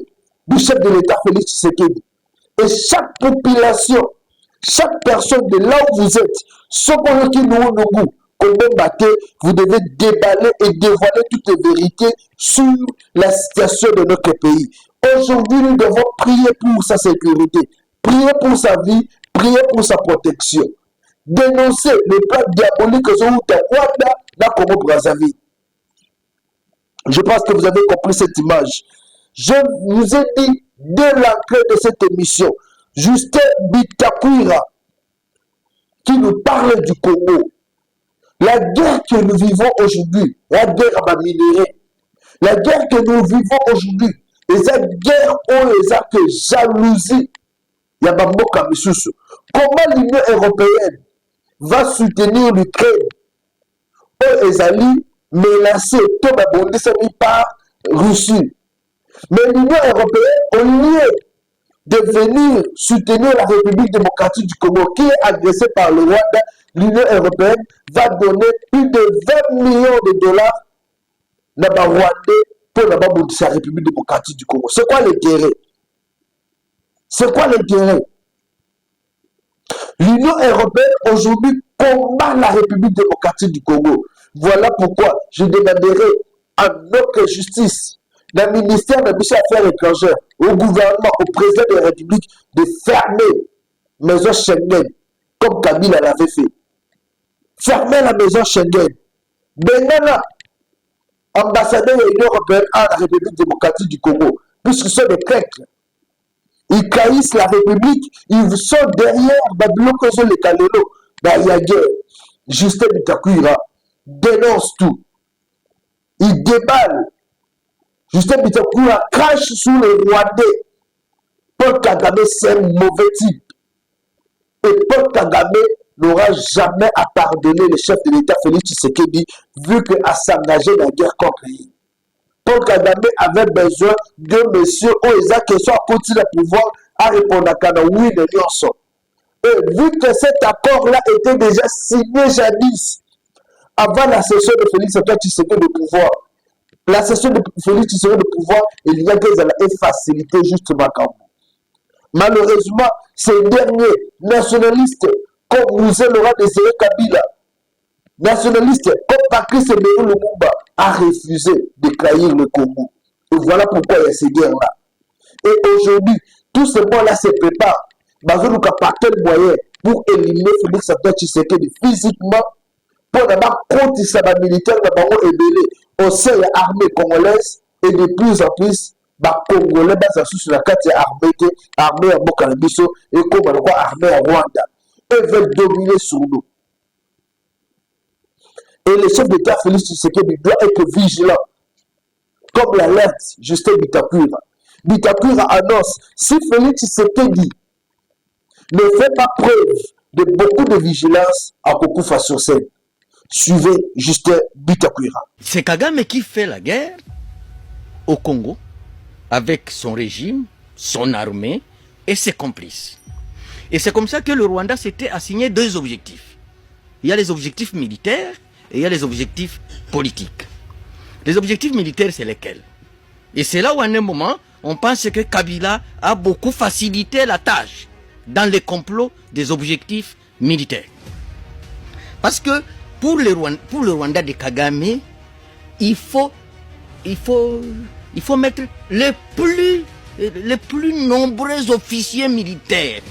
du chef de l'État, Félix Tshisekedi. Et chaque population, chaque personne de là où vous êtes, ce qui nous vous devez déballer et dévoiler toutes les vérités sur la situation de notre pays. Aujourd'hui, nous devons prier pour sa sécurité, prier pour sa vie, prier pour sa protection. Dénoncer les plans diaboliques que sont Rwanda, la Congo Brazzaville. Je pense que vous avez compris cette image. Je vous ai dit dès l'entrée de cette émission, Justin Bitakwira, qui nous parle du Congo. La guerre que nous vivons aujourd'hui, la guerre à minéraux, la guerre que nous vivons aujourd'hui, et cette guerre où les actes de jalousie, il y a Bamboka Missoussou. Comment l'Union européenne va soutenir l'Ukraine où les alliés menacés, tout le par Russie. Mais l'Union européenne, au lieu de venir soutenir la République démocratique du Congo qui est agressée par le Rwanda, l'Union européenne va donner plus de 20 millions de dollars à la Rwanda pour la République démocratique du Congo. C'est quoi l'intérêt? C'est quoi l'intérêt? L'Union européenne aujourd'hui combat la République démocratique du Congo. Voilà pourquoi je demanderai à notre justice, le ministère des Affaires étrangères, au gouvernement, au président de la République de fermer la maison Schengen, comme Kabila l'avait fait. Fermer la maison Schengen. Benana, ambassadeur de l'Union européenne à la République démocratique du Congo, puisqu'ils sont des traîtres. Ils trahissent la République, ils sont derrière Babylone Kozo le Kalelo, dans la guerre. Justin Bitakwira dénonce tout. Il déballe. Justin Bitakwira crache sur les Rwandais. Paul Kagame, c'est un mauvais type. Et Paul Kagame n'aura jamais à pardonner le chef de l'État Félix Tshisekedi, vu qu'à s'engager dans la guerre contre lui. Paul Kagame avait besoin de monsieur Oeza qui soit apporté le pouvoir à répondre à Kana. Oui, les Lyonçons. Et vu que cet accord-là était déjà signé jadis, avant la session de Félix Tshisekedi de pouvoir, la session de Félix Tshisekedi de pouvoir, il y a des facilités justement comme vous. Malheureusement, ces derniers nationalistes, comme Moussé Laurent Désiré Kabila, nationalistes comme Patrice Emery Lumumba, a refusé de trahir le Congo. Et voilà pourquoi il y a ces guerres-là. Et aujourd'hui, tout ce monde-là se prépare. Bazou par quel moyen pour éliminer Félix Tshisekedi physiquement, pour d'abord contre les militaires de Bango et Belé au sein de l'armée congolaise, et de plus en plus, les Congolais sont sur la carte armée à Bokanabiso et comme armée à Rwanda. Ils veulent dominer sur nous. Et le chef d'État Félix Tshisekedi doit être vigilant. Comme l'alerte Justin Bitakwira. Bitakwira annonce, si Félix Tshisekedi ne fait pas preuve de beaucoup de vigilance à Kokufa sur scène, suivez Justin Bitakwira. C'est Kagame qui fait la guerre au Congo avec son régime, son armée et ses complices. Et c'est comme ça que le Rwanda s'était assigné deux objectifs. Il y a les objectifs militaires et il y a les objectifs politiques. Les objectifs militaires, c'est lesquels? Et c'est là où, à un moment, on pense que Kabila a beaucoup facilité la tâche dans les complots des objectifs militaires. Parce que pour le Rwanda de Kagame, il faut mettre les plus nombreux officiers militaires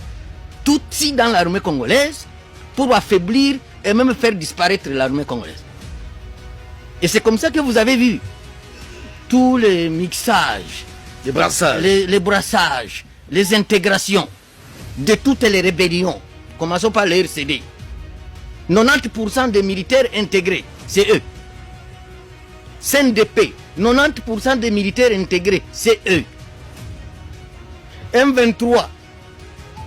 tout dans l'armée congolaise pour affaiblir et même faire disparaître l'armée congolaise. Et c'est comme ça que vous avez vu tous les mixages, les brassages, les intégrations de toutes les rébellions. Commençons par les RCD. 90% des militaires intégrés, c'est eux. CNDP, 90% des militaires intégrés, c'est eux. M23,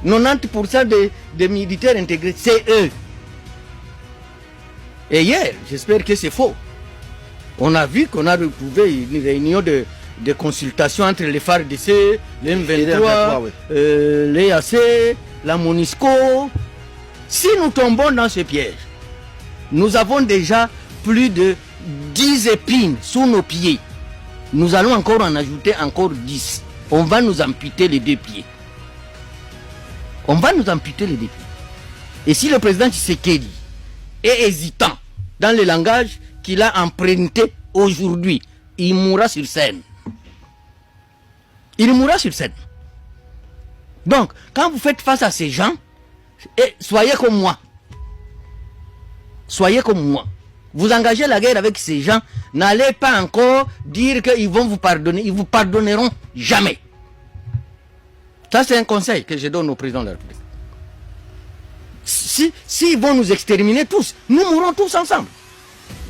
90% des militaires intégrés, c'est eux. Et hier, j'espère que c'est faux, on a vu qu'on a retrouvé une réunion de consultation entre les FARDC, les M23, les AC, la MONUSCO. Si nous tombons dans ce piège, nous avons déjà plus de 10 épines sous nos pieds. Nous allons encore en ajouter encore 10. On va nous amputer les deux pieds. On va nous amputer les deux pieds. Et si le président Tshisekedi est hésitant dans le langage qu'il a emprunté aujourd'hui. Il mourra sur scène. Il mourra sur scène. Donc, quand vous faites face à ces gens, soyez comme moi. Soyez comme moi. Vous engagez la guerre avec ces gens, n'allez pas encore dire qu'ils vont vous pardonner. Ils vous pardonneront jamais. Ça, c'est un conseil que je donne au président de la République. S'ils vont nous exterminer tous, nous mourrons tous ensemble.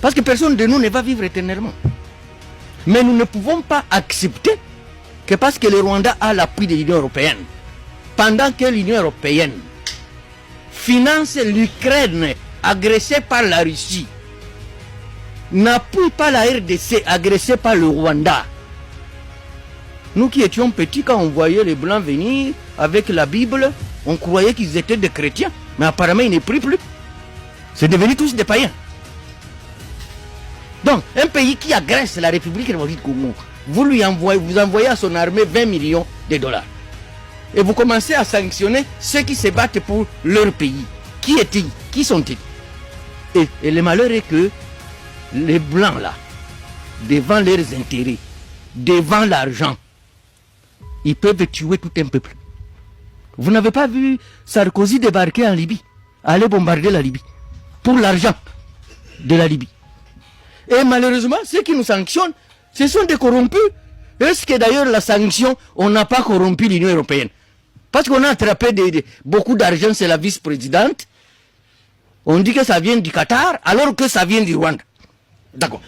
Parce que personne de nous ne va vivre éternellement. Mais nous ne pouvons pas accepter que parce que le Rwanda a l'appui de l'Union européenne, pendant que l'Union européenne finance l'Ukraine agressée par la Russie, n'appuie pas la RDC agressée par le Rwanda. Nous qui étions petits, quand on voyait les Blancs venir avec la Bible, on croyait qu'ils étaient des chrétiens. Mais apparemment, ils ne prient plus. C'est devenu tous des païens. Donc, un pays qui agresse la République démocratique du Congo, vous envoyez à son armée 20 millions de dollars. Et vous commencez à sanctionner ceux qui se battent pour leur pays. Qui est-il? Qui sont-ils? Et le malheur est que les Blancs, là, devant leurs intérêts, devant l'argent, ils peuvent tuer tout un peuple. Vous n'avez pas vu Sarkozy débarquer en Libye, aller bombarder la Libye, pour l'argent de la Libye. Et malheureusement, ceux qui nous sanctionnent, ce sont des corrompus. Est-ce que d'ailleurs la sanction, on n'a pas corrompu l'Union européenne? Parce qu'on a attrapé beaucoup d'argent, c'est la vice-présidente. On dit que ça vient du Qatar, alors que ça vient du Rwanda. D'accord.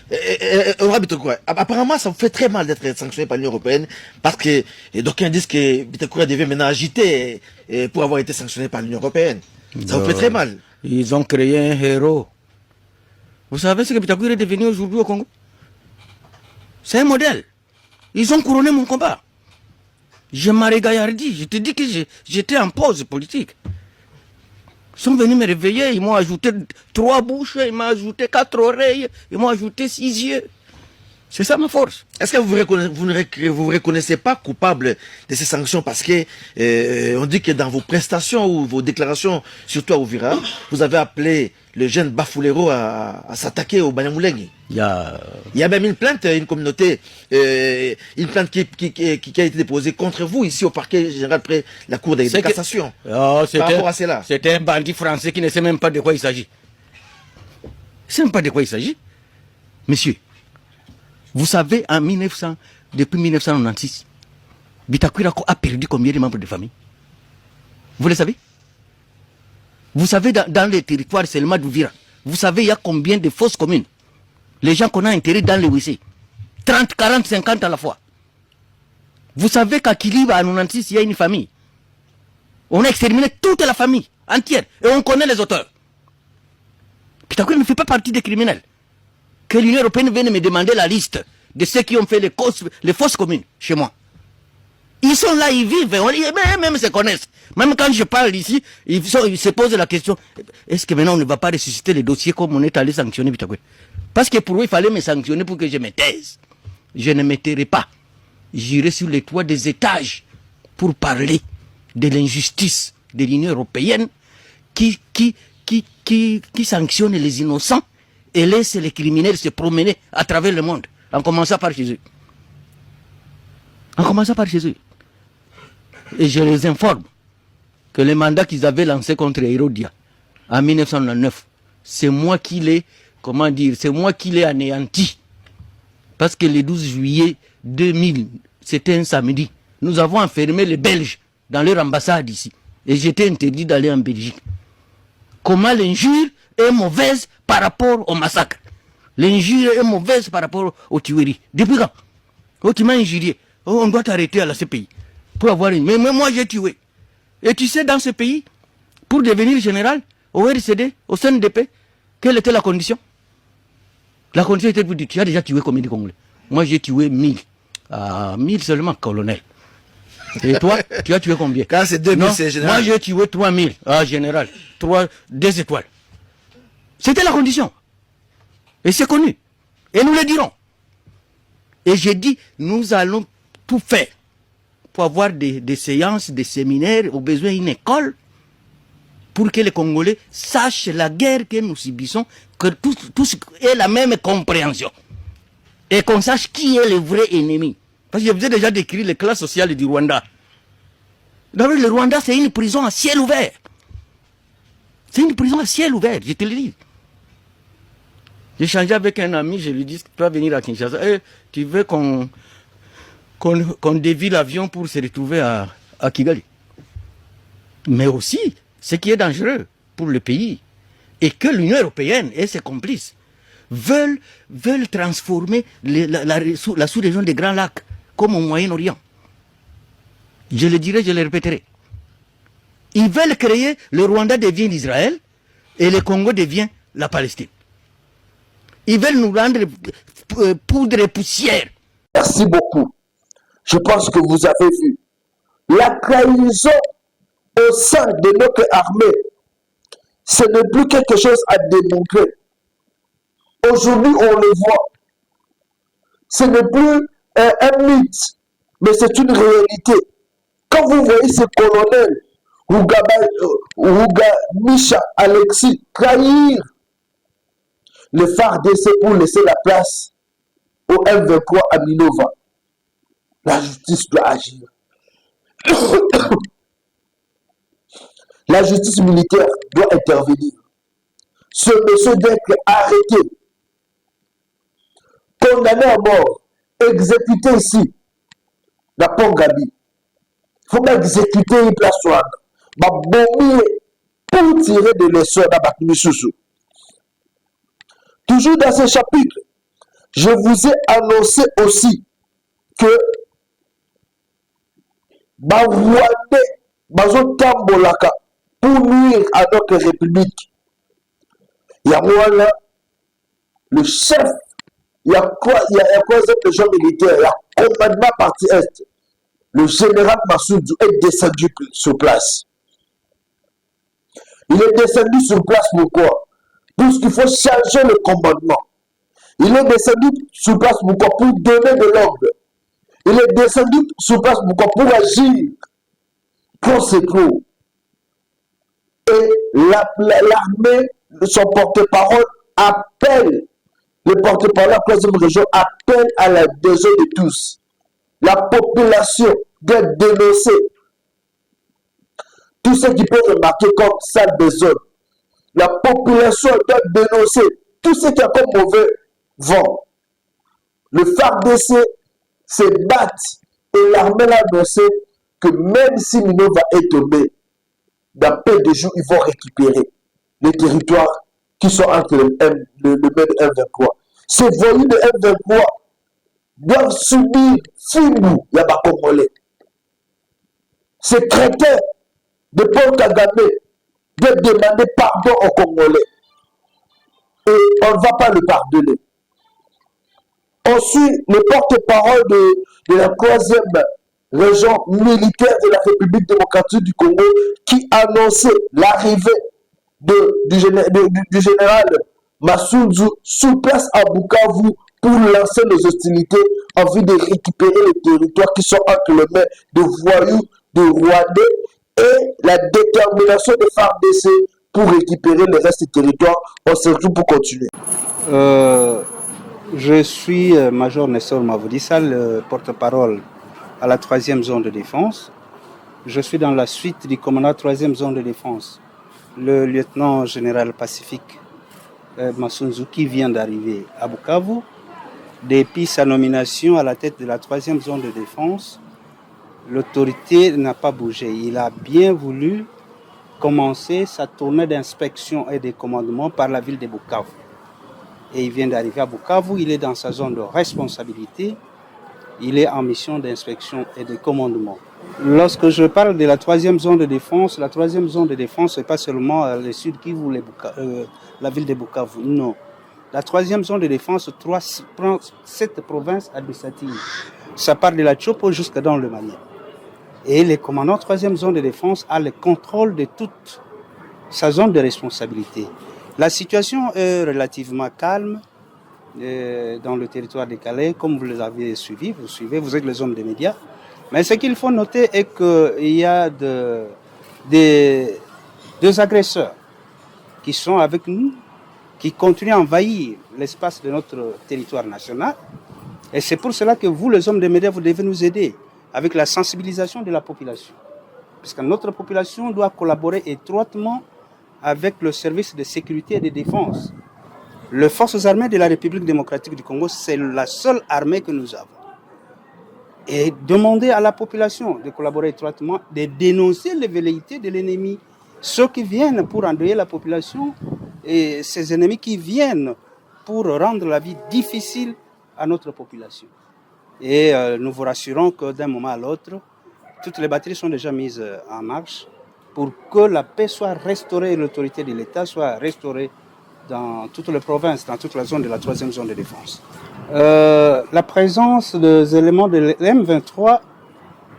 Apparemment, ça vous fait très mal d'être sanctionné par l'Union européenne parce que d'aucuns disent que Bitakoura devait maintenant agiter pour avoir été sanctionné par l'Union européenne. Ça vous fait très mal. Ils ont créé un héros. Vous savez ce que Bitakoura est devenu aujourd'hui au Congo? C'est un modèle. Ils ont couronné mon combat. Je m'arrête gaillardi. Je te dis que j'étais en pause politique. Ils sont venus me réveiller, ils m'ont ajouté 3 bouches, ils m'ont ajouté 4 oreilles, ils m'ont ajouté 6 yeux. C'est ça ma force. Est-ce que vous vous reconnaissez pas coupable de ces sanctions parce que on dit que dans vos prestations ou vos déclarations, surtout à Uvira, vous avez appelé le jeune Bafulero à s'attaquer au Banyamulenge? Il y a même une plainte, une communauté, une plainte qui a été déposée contre vous ici au parquet général près la cour de cassation. Par rapport à cela. C'était un bandit français qui ne sait même pas de quoi il s'agit. Il ne sait même pas de quoi il s'agit. Monsieur, vous savez, depuis 1996, Bitakoura a perdu combien de membres de famille? Vous le savez? Vous savez, dans les territoires seulement d'Ouvira, vous savez, il y a combien de fausses communes? Les gens qu'on a enterrés dans les WC. 30, 40, 50 à la fois. Vous savez qu'à Kiliba, à 96, il y a une famille. On a exterminé toute la famille entière. Et on connaît les auteurs. Bitakoura ne fait pas partie des criminels. Que l'Union européenne vienne me demander la liste de ceux qui ont fait les fausses communes chez moi. Ils sont là, ils vivent, même se connaissent. Même quand je parle ici, ils se posent la question, est-ce que maintenant on ne va pas ressusciter les dossiers comme on est allé sanctionner Bitakoura? Parce que pour eux, il fallait me sanctionner pour que je me taise. Je ne me tairai pas. J'irai sur les toits des étages pour parler de l'injustice de l'Union européenne qui sanctionne les innocents et laisse les criminels se promener à travers le monde, en commençant par chez eux. En commençant par chez eux. Et je les informe que le mandat qu'ils avaient lancé contre Hérodia en 1999, c'est moi qui l'ai, c'est moi qui l'ai anéanti. Parce que le 12 juillet 2000, c'était un samedi, nous avons enfermé les Belges dans leur ambassade ici. Et j'étais interdit d'aller en Belgique. Comment l'injure est mauvaise par rapport au massacre? L'injure est mauvaise par rapport aux tueries. Depuis quand? Oh, tu m'as injurié. Oh, on doit t'arrêter à la CPI. Pour avoir une... Mais moi, j'ai tué. Et tu sais, dans ce pays, pour devenir général, au RCD, au CNDP, quelle était la condition? La condition était de dire, tu as déjà tué combien de Congolais? Moi, j'ai tué 1000. 1000 seulement, colonel. Et toi, tu as tué combien? Quand c'est 2000, c'est général. Moi, j'ai tué 3000. Général. 2 étoiles. C'était la condition. Et c'est connu. Et nous le dirons. Et j'ai dit, nous allons tout faire pour avoir des séances, des séminaires, au besoin une école, pour que les Congolais sachent la guerre que nous subissons, que tous aient la même compréhension. Et qu'on sache qui est le vrai ennemi. Parce que je vous ai déjà décrit les classes sociales du Rwanda. D'abord, le Rwanda, c'est une prison à ciel ouvert. C'est une prison à ciel ouvert, je te le dis. J'ai échangé avec un ami, je lui dis, tu vas venir à Kinshasa. Tu veux qu'on dévie l'avion pour se retrouver à Kigali. Mais aussi, ce qui est dangereux pour le pays, et que l'Union européenne et ses complices veulent transformer la sous-région des Grands Lacs comme au Moyen-Orient. Je le dirai, je le répéterai. Ils veulent créer, le Rwanda devient l'Israël et le Congo devient la Palestine. Ils veulent nous rendre poudre et poussière. Merci beaucoup. Je pense que vous avez vu la trahison au sein de notre armée. Ce n'est plus quelque chose à démontrer. Aujourd'hui, on le voit. Ce n'est plus un mythe, mais c'est une réalité. Quand vous voyez ce colonel Misha Alexis trahir le FARDC pour laisser la place au M23 à Minova, la justice doit agir. La justice militaire doit intervenir. Ce monsieur doit être arrêté, condamné à mort, exécuté ici, dans Pongabi. Il faut exécuter une place pour tirer des leçons dans Bakmisusu. Toujours dans ce chapitre, je vous ai annoncé aussi que Rwandais bazotambolaka pour nuire à notre République. Il y a moi là, le chef, il y a quoi de gens militaires, il y a commandement partie Est. Le général Massoudou est descendu sur place. Il est descendu sur place pourquoi? Parce qu'il faut changer le commandement. Il est descendu sur place pourquoi? Pour donner de l'ordre. Il est descendu sur place pourquoi? Pour agir. Conséquent. Et l'armée, son porte-parole appelle, le porte-parole de la troisième région appelle à la besoin de tous. La population doit dénoncer tout ce qui peut remarquer comme sale besoin. La population doit dénoncer tout ce qui a comme mauvais vent. Le FARDC se bat et l'armée l'a annoncé que même si Minova est tombé, dans peu de jours, ils vont récupérer les territoires qui sont entre le même M23. Ces voyous de M23 doivent subir Fimbu Yaba Congolais. Ces crétins de Paul Kagame doivent demander pardon aux Congolais. Et on ne va pas le pardonner. On suit le porte-parole de la troisième région militaire de la République démocratique du Congo qui annonçait l'arrivée du général Massoudou sous place à Bukavu pour lancer les hostilités en vue de récupérer les territoires qui sont entre les mains de voyous, de Rwandais et la détermination des FARDC pour récupérer le reste du territoire. On se retrouve pour continuer. Je suis Major Nestor Mavoudissa, le porte-parole à la 3e zone de défense. Je suis dans la suite du commandant 3e zone de défense, le lieutenant général Pacifique Massoudou qui vient d'arriver à Bukavu. Depuis sa nomination à la tête de la 3e zone de défense, l'autorité n'a pas bougé. Il a bien voulu commencer sa tournée d'inspection et de commandement par la ville de Bukavu. Et il vient d'arriver à Bukavu, il est dans sa zone de responsabilité, il est en mission d'inspection et de commandement. Lorsque je parle de la 3e zone de défense, la 3e zone de défense, ce n'est pas seulement le sud Kivu, la ville de Bukavu, non. La 3e zone de défense prend 7 provinces administratives. Ça part de la Tchopo jusque dans le Mali. Et le commandant 3e zone de défense a le contrôle de toute sa zone de responsabilité. La situation est relativement calme dans le territoire de Calais, comme vous les avez suivis, vous êtes les hommes des médias. Mais ce qu'il faut noter est qu'il y a deux agresseurs qui sont avec nous qui continuent à envahir l'espace de notre territoire national. Et c'est pour cela que vous, les hommes des médias, vous devez nous aider avec la sensibilisation de la population. Parce que notre population doit collaborer étroitement avec le service de sécurité et de défense. Les forces armées de la République démocratique du Congo, c'est la seule armée que nous avons. Et demander à la population de collaborer étroitement, de dénoncer les velléités de l'ennemi. Ceux qui viennent pour endeuiller la population et ces ennemis qui viennent pour rendre la vie difficile à notre population. Et nous vous rassurons que d'un moment à l'autre, toutes les batteries sont déjà mises en marche pour que la paix soit restaurée et l'autorité de l'État soit restaurée dans toutes les provinces, dans toute la zone de la 3e zone de défense. La présence des éléments de l'M23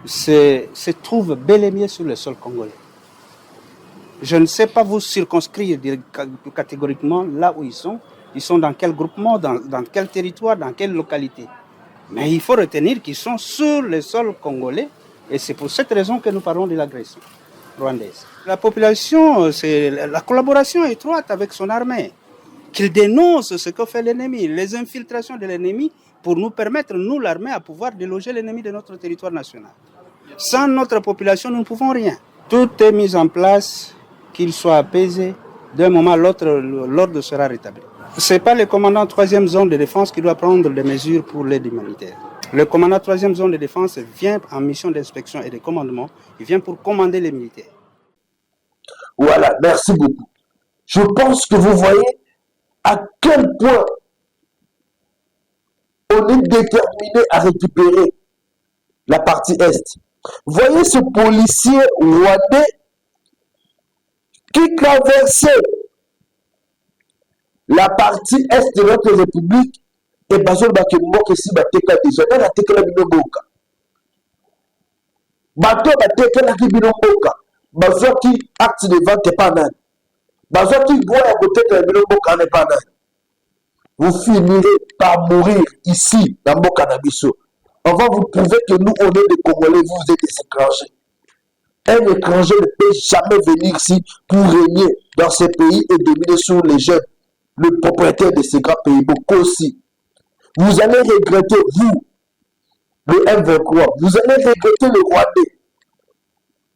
se trouve bel et bien sur le sol congolais. Je ne sais pas vous circonscrire catégoriquement là où ils sont. Ils sont dans quel groupement, dans quel territoire, dans quelle localité. Mais il faut retenir qu'ils sont sur le sol congolais et c'est pour cette raison que nous parlons de l'agression rwandaise. La population, c'est la collaboration étroite avec son armée, qu'il dénonce ce que fait l'ennemi, les infiltrations de l'ennemi pour nous permettre, nous l'armée, à pouvoir déloger l'ennemi de notre territoire national. Sans notre population, nous ne pouvons rien. Tout est mis en place, qu'il soit apaisé, d'un moment à l'autre, l'ordre sera rétabli. Ce n'est pas le commandant 3e zone de défense qui doit prendre des mesures pour l'aide humanitaire. Le commandant 3e zone de défense vient en mission d'inspection et de commandement, il vient pour commander les militaires. Voilà, merci beaucoup. Je pense que vous voyez à quel point on est déterminé à récupérer la partie Est. Voyez ce policier rwandais qui traversait la partie Est de notre République et bazo ba ke mboka si ba teka déjà na tekela bino mboka. Bato ba tekela ki bino mboka. Bazo ki acte de vente pas nan. Bazo ki doit à côté de bino mboka n'est pas nan. Vous finirez par mourir ici dans mboka na biso. On va vous prouver que nous on est des Congolais, vous êtes des étrangers. Un étranger ne peut jamais venir ici pour régner dans ce pays et dominer sur les jeunes, le propriétaire de ces grands pays, beaucoup aussi. Vous allez regretter, vous, le M23, vous allez regretter le Rwandais.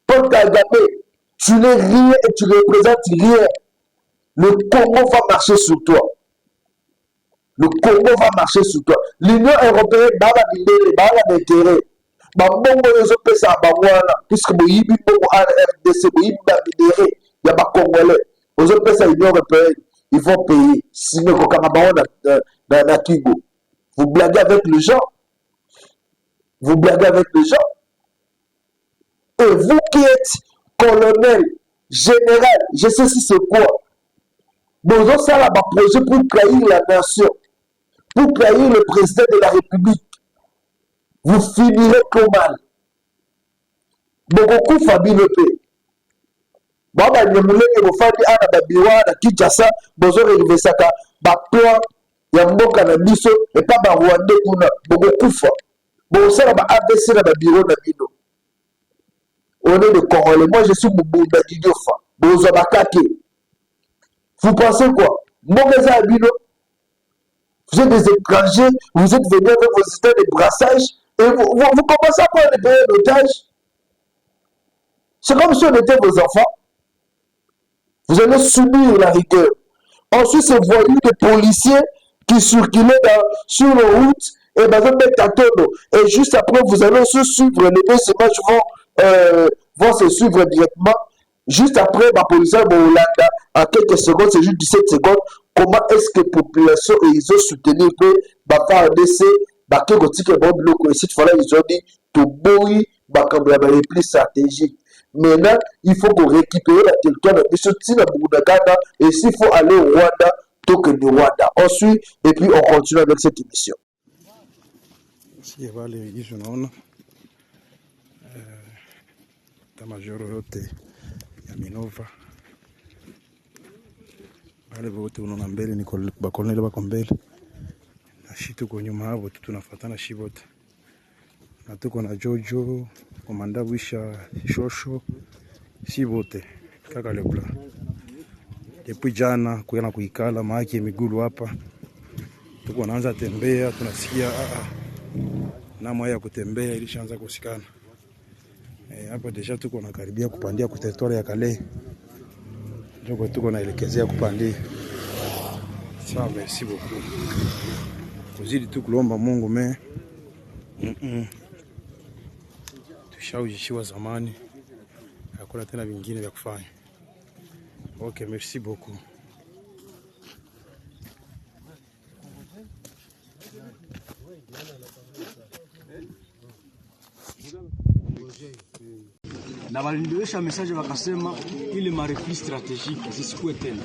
Paul Kagame, tu n'es rien et tu ne représentes rien. Le Congo va marcher sur toi. Le Congo va marcher sur toi. L'Union européenne va l'intérêt. Bambongo les pesa bamwana puisque boyibi bongo RDC boyibi ba bidéré ya ba congolais aux pesa l'Union européenne ils vont payer sinon ko kama baona na Kigo. Vous blaguez avec les gens. Vous blaguez avec les gens. Et vous qui êtes colonel, général, je sais si c'est quoi. Bozo sala ba projet pour trahir la nation, pour trahir le président de la République. Vous finirez trop mal. Beaucoup famille le paie. Baba nyemule ke bofandi ana babiwa na Kinshasa bozo revesaka ba plan ya mboka na biso et pas ba Rwandais kuna beaucoup fa. Bozo ba ABC na ba bureau na bino. On est le Congolais. Moi je suis Mubunda Didiofa. Bozo ba kake. Vous pensez quoi? Mongeza bino. Vous êtes des étrangers, vous êtes venus avec vos histoires de brassage. Et vous commencez à prendre les pays d'otages. C'est comme si on était vos enfants. Vous allez subir la rigueur. Ensuite, ces voyous de policiers qui circulaient sur les routes et et juste après, vous allez aussi suivre, les deux images vont se suivre directement. Juste après, ma policier Hollanda, en quelques secondes, c'est juste 17 secondes, comment est-ce que la population et ils ont soutenu que FARDC et cette fois-là, ils ont dit que Boui va repli stratégique. Maintenant, il faut qu'on récupère la territoire de et s'il faut aller au Rwanda, tout que du Rwanda. On suit et puis on continue avec cette émission. Si vale hizo naona tamajoro yote ya Minova wale wote unaona mbele ni bakoloneli bako mbele na shi tuko nyuma hapo tu tunafuatana shi wote na tuko na Jojo komanda Wisha Shosho shi wote kaka le plan depuis jana kuenda kuikala maaki migulu hapa. Tuko naanza tembea, tunasikia namna ya kutembea ilishaanza kusikana. Hapa deja tuko na karibia kupandia ku territoire ya Calais. Ndio tuko naelekezea kupandia. Sawa, merci beaucoup. Kuzidi tu kulomba Mungu tushaujishiwa zamani. Hakuna tena vingine vya kufanya. Okay, merci beaucoup. Na waliniwesha message wakasema ile marefi strategique zisikuwe tena,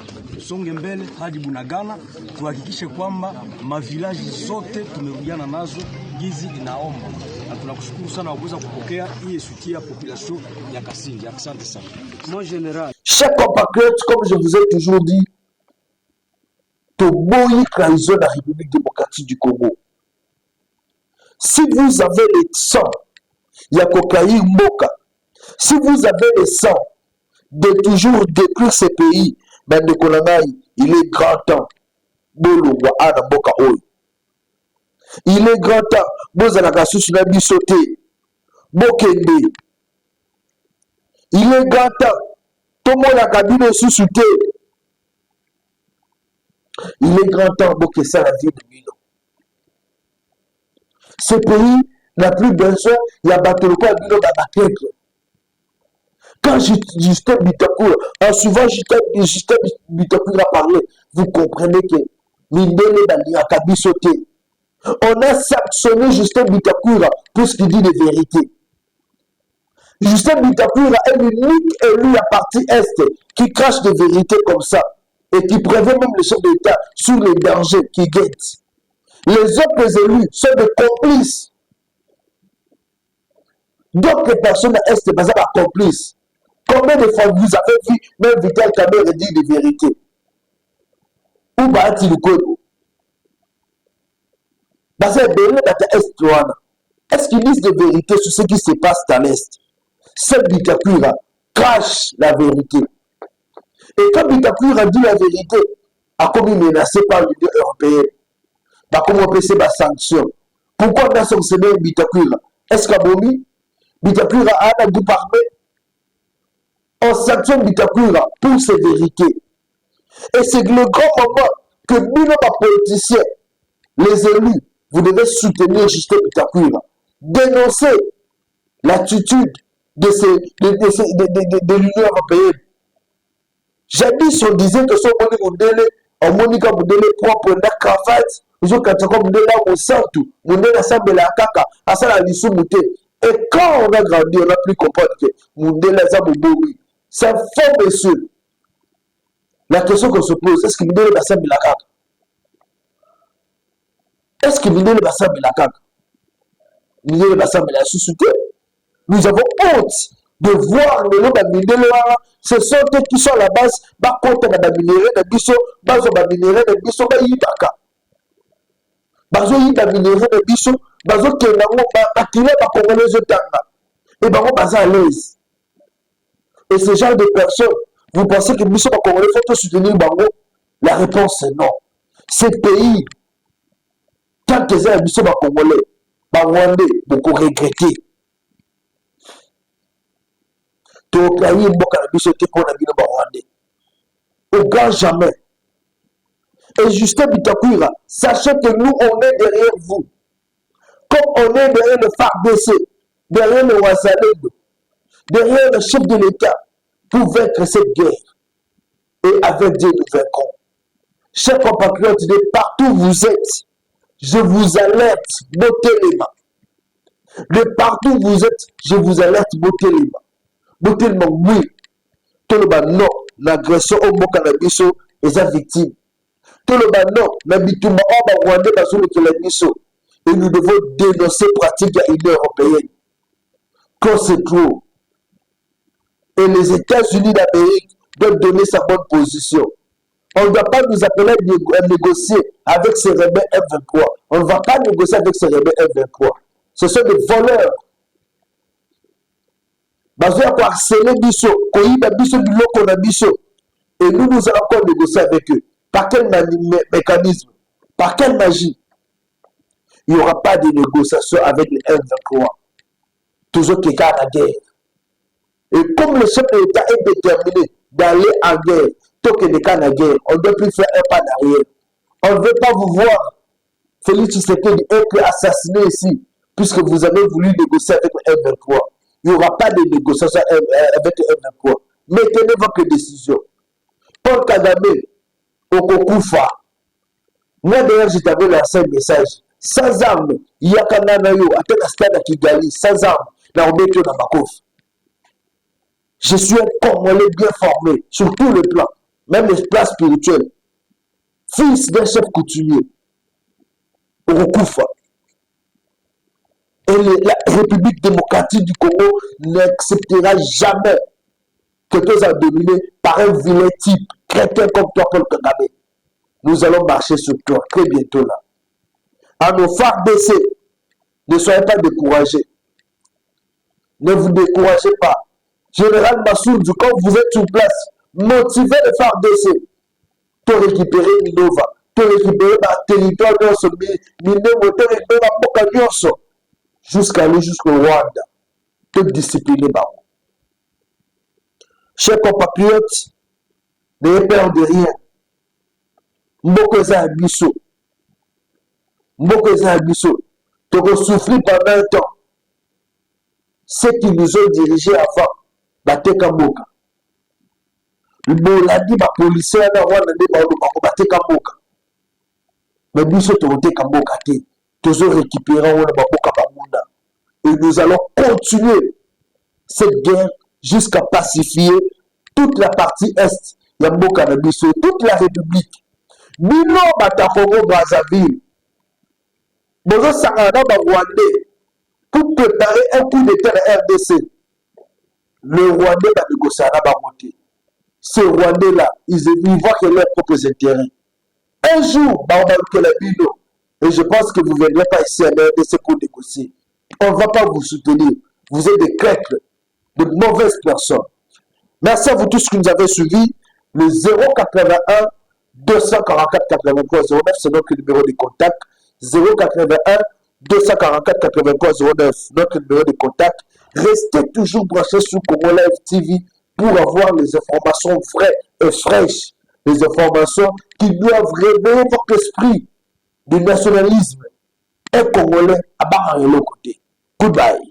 songe mbele hadi Bunagana, tuhakikishe kwamba mavilaji zote tumerudiana nazo gizi inaomba, na tunakushukuru sana kuweza kupokea hii soutien ya population ya Kasindi. Asante sana. Mon général, chers compatriotes, comme je vous ai toujours dit, Toboyi trahison la République démocratique du Congo. Si vous avez le sang, Yakokaï Mboka, si vous avez le sang de toujours détruire ce pays, ben de Konangaï, il est grand temps. Bolongwa ana Mboka Oyo. Il est grand temps. Bozalaka susu na bisote. Bokende. Il est grand temps. Tomona kabine susu te. Il est grand temps que ça la vie de Milo. Ce pays n'a plus besoin, il y a battu le quoi Milo dans la tête. Quand Justin Bitakour, en souvent Justin Bitakour a parlé, vous comprenez que Mindele Daliakabi sauté. On a sanctionné Justin Bitakour puisqu'il dit des vérités. Justin Bitakour est l'unique élu à partie Est qui crache des vérités comme ça et qui prévient même le chef d'État sur les dangers qui guettent. Les autres élus sont des complices. D'autres personnes à Est sont des complices. Combien de fois vous avez vu même Vital Kamerhe dire des vérités? Où va-t-il le code? Est-ce qu'ils disent des vérités sur ce qui se passe à l'Est? C'est Bitakura cache la vérité. Et quand Bitakura dit la vérité, a comme menacé par l'Union européenne, comment on peut se faire sanction? Pourquoi on a sanctionné Bitakura? Est-ce qu'Abomi, Bitakura a un goût parmi? On sanctionne Bitakura pour ses vérités. Et c'est le grand moment que nous, les politiciens, les élus, vous devez soutenir Justin Bitakura. Dénoncer l'attitude de l'Union européenne. Jadis, on disait que son Monika Moudele propre na cravate, ils ont quand on Moudela au centre, Moudela semble la caca, à ça la lissou mouté. Et quand on a grandi, on a pu comprendre que Moudela Zaboboui, c'est un faux monsieur. La question qu'on se pose, est-ce que Moudela va semble la caca? Est-ce que Moudela va semble la caca? Moudela va semble la sous-souté? Nous avons honte de voir le nom de Mindele. Ce sont eux qui sont à la base, bas contre la minérale de Bisso, bas au minérale de Bisso, bas yitaka. Bas au yita minérale de Bisso, bas au Kenamo, bas Kile, bas Congolais de Tanga. Et bas au bas à l'aise. Et ce genre de personnes, vous pensez que Bisso, bas Congolais, faut soutenir Bango? La réponse est non. Ce pays, tant que c'est Bisso, bas Congolais, bas Rwandais, beaucoup regretté. Au grand jamais. Et Justin Bitakoura, sachez que nous, on est derrière vous. Comme on est derrière le FARDC, derrière le Ouazalendo, derrière le chef de l'État, pour vaincre cette guerre. Et avec Dieu, nous vaincrons. Chers compatriotes, de partout où vous êtes, je vous alerte, bottez les mains. De partout où vous êtes, je vous alerte, bottez les mains. Tellement oui, tout le monde non, l'agression au Mboka na biso est une victime. Tout le monde non, l'habitement au Rwanda na zone de la biso. Et nous devons dénoncer pratique de l'Union européenne. Quand c'est trop. Et les États-Unis d'Amérique doivent donner sa bonne position. On ne doit pas nous appeler à négocier avec ces rebelles F-23. On ne va pas négocier avec ces rebelles F-23. Ce sont des voleurs. Bazo ya harceler biso, koyiba biso biloko na biso. Et nous allons encore négocier avec eux. Par quel mécanisme? Par quelle magie? Il n'y aura pas de négociation avec les M23. Toujours quelqu'un à la guerre. Et comme le chef de l'État est déterminé d'aller en guerre, tant qu'il est en guerre, on ne doit plus faire un pas d'arrière. On ne veut pas vous voir, Félix Tshisekedi, être assassiné ici, puisque vous avez voulu négocier avec le M23. Il n'y aura pas de négociation avec le M23. Maintenez votre décision. Paul Kagame, Okokufa. Moi d'ailleurs, je t'avais lancé un message. Sans armes, il y a Kananayo, à tel stade à Kigali, sans armes, dans le métier de Makov. Je suis un Congolais bien formé, sur tous les plans, même les plans spirituels. Fils d'un chef coutumier, Okokufa. Et la République démocratique du Congo n'acceptera jamais que tu sois dominé par un vilain type, crétin comme toi, Paul Kagame. Nous allons marcher sur toi très bientôt là. À nos FARDC, ne soyez pas découragés. Ne vous découragez pas. Général Massoudou, quand vous êtes sur place, motivez les FARDC pour récupérer Minova, pour récupérer le territoire jusqu'à aller jusqu'au Rwanda, pour discipliner. Chers compatriotes, n'ayez peur de rien. Mbokoza Abisso. Mbokoza Abisso. Tu as souffert pendant un temps. Ceux qui nous ont dirigés avant, Bateka Mboka. Le Boladi, ma policier, na wana ne ba lobako Bateka Mboka. Mais Bisso Torote Mboka te. Toujours récupérant wana Baboka Bamuna. Et nous allons continuer cette guerre jusqu'à pacifier toute la partie est. Yamboka na Bisso, toute la République. Bino Batakongo Brazzaville. Bozo Sangana Rwandais. Pour préparer un coup d'état à RDC. Le Rwandais va négocier à la montée. Ces Rwandais-là, ils voient que leurs propres intérêts. Un jour, on va que la bino. Et je pense que vous ne viendrez pas ici à la RDC pour négocier. On ne va pas vous soutenir. Vous êtes des crêpes, de mauvaises personnes. Merci à vous tous qui nous avez suivis. Le 081 244 83 09, c'est notre numéro de contact. 081 244 83 09, notre numéro de contact. Restez toujours branchés sur Congo Live TV pour avoir les informations vraies et fraîches. Les informations qui doivent réveiller votre esprit du nationalisme. Un Congolais à barrer l'autre côté. Goodbye.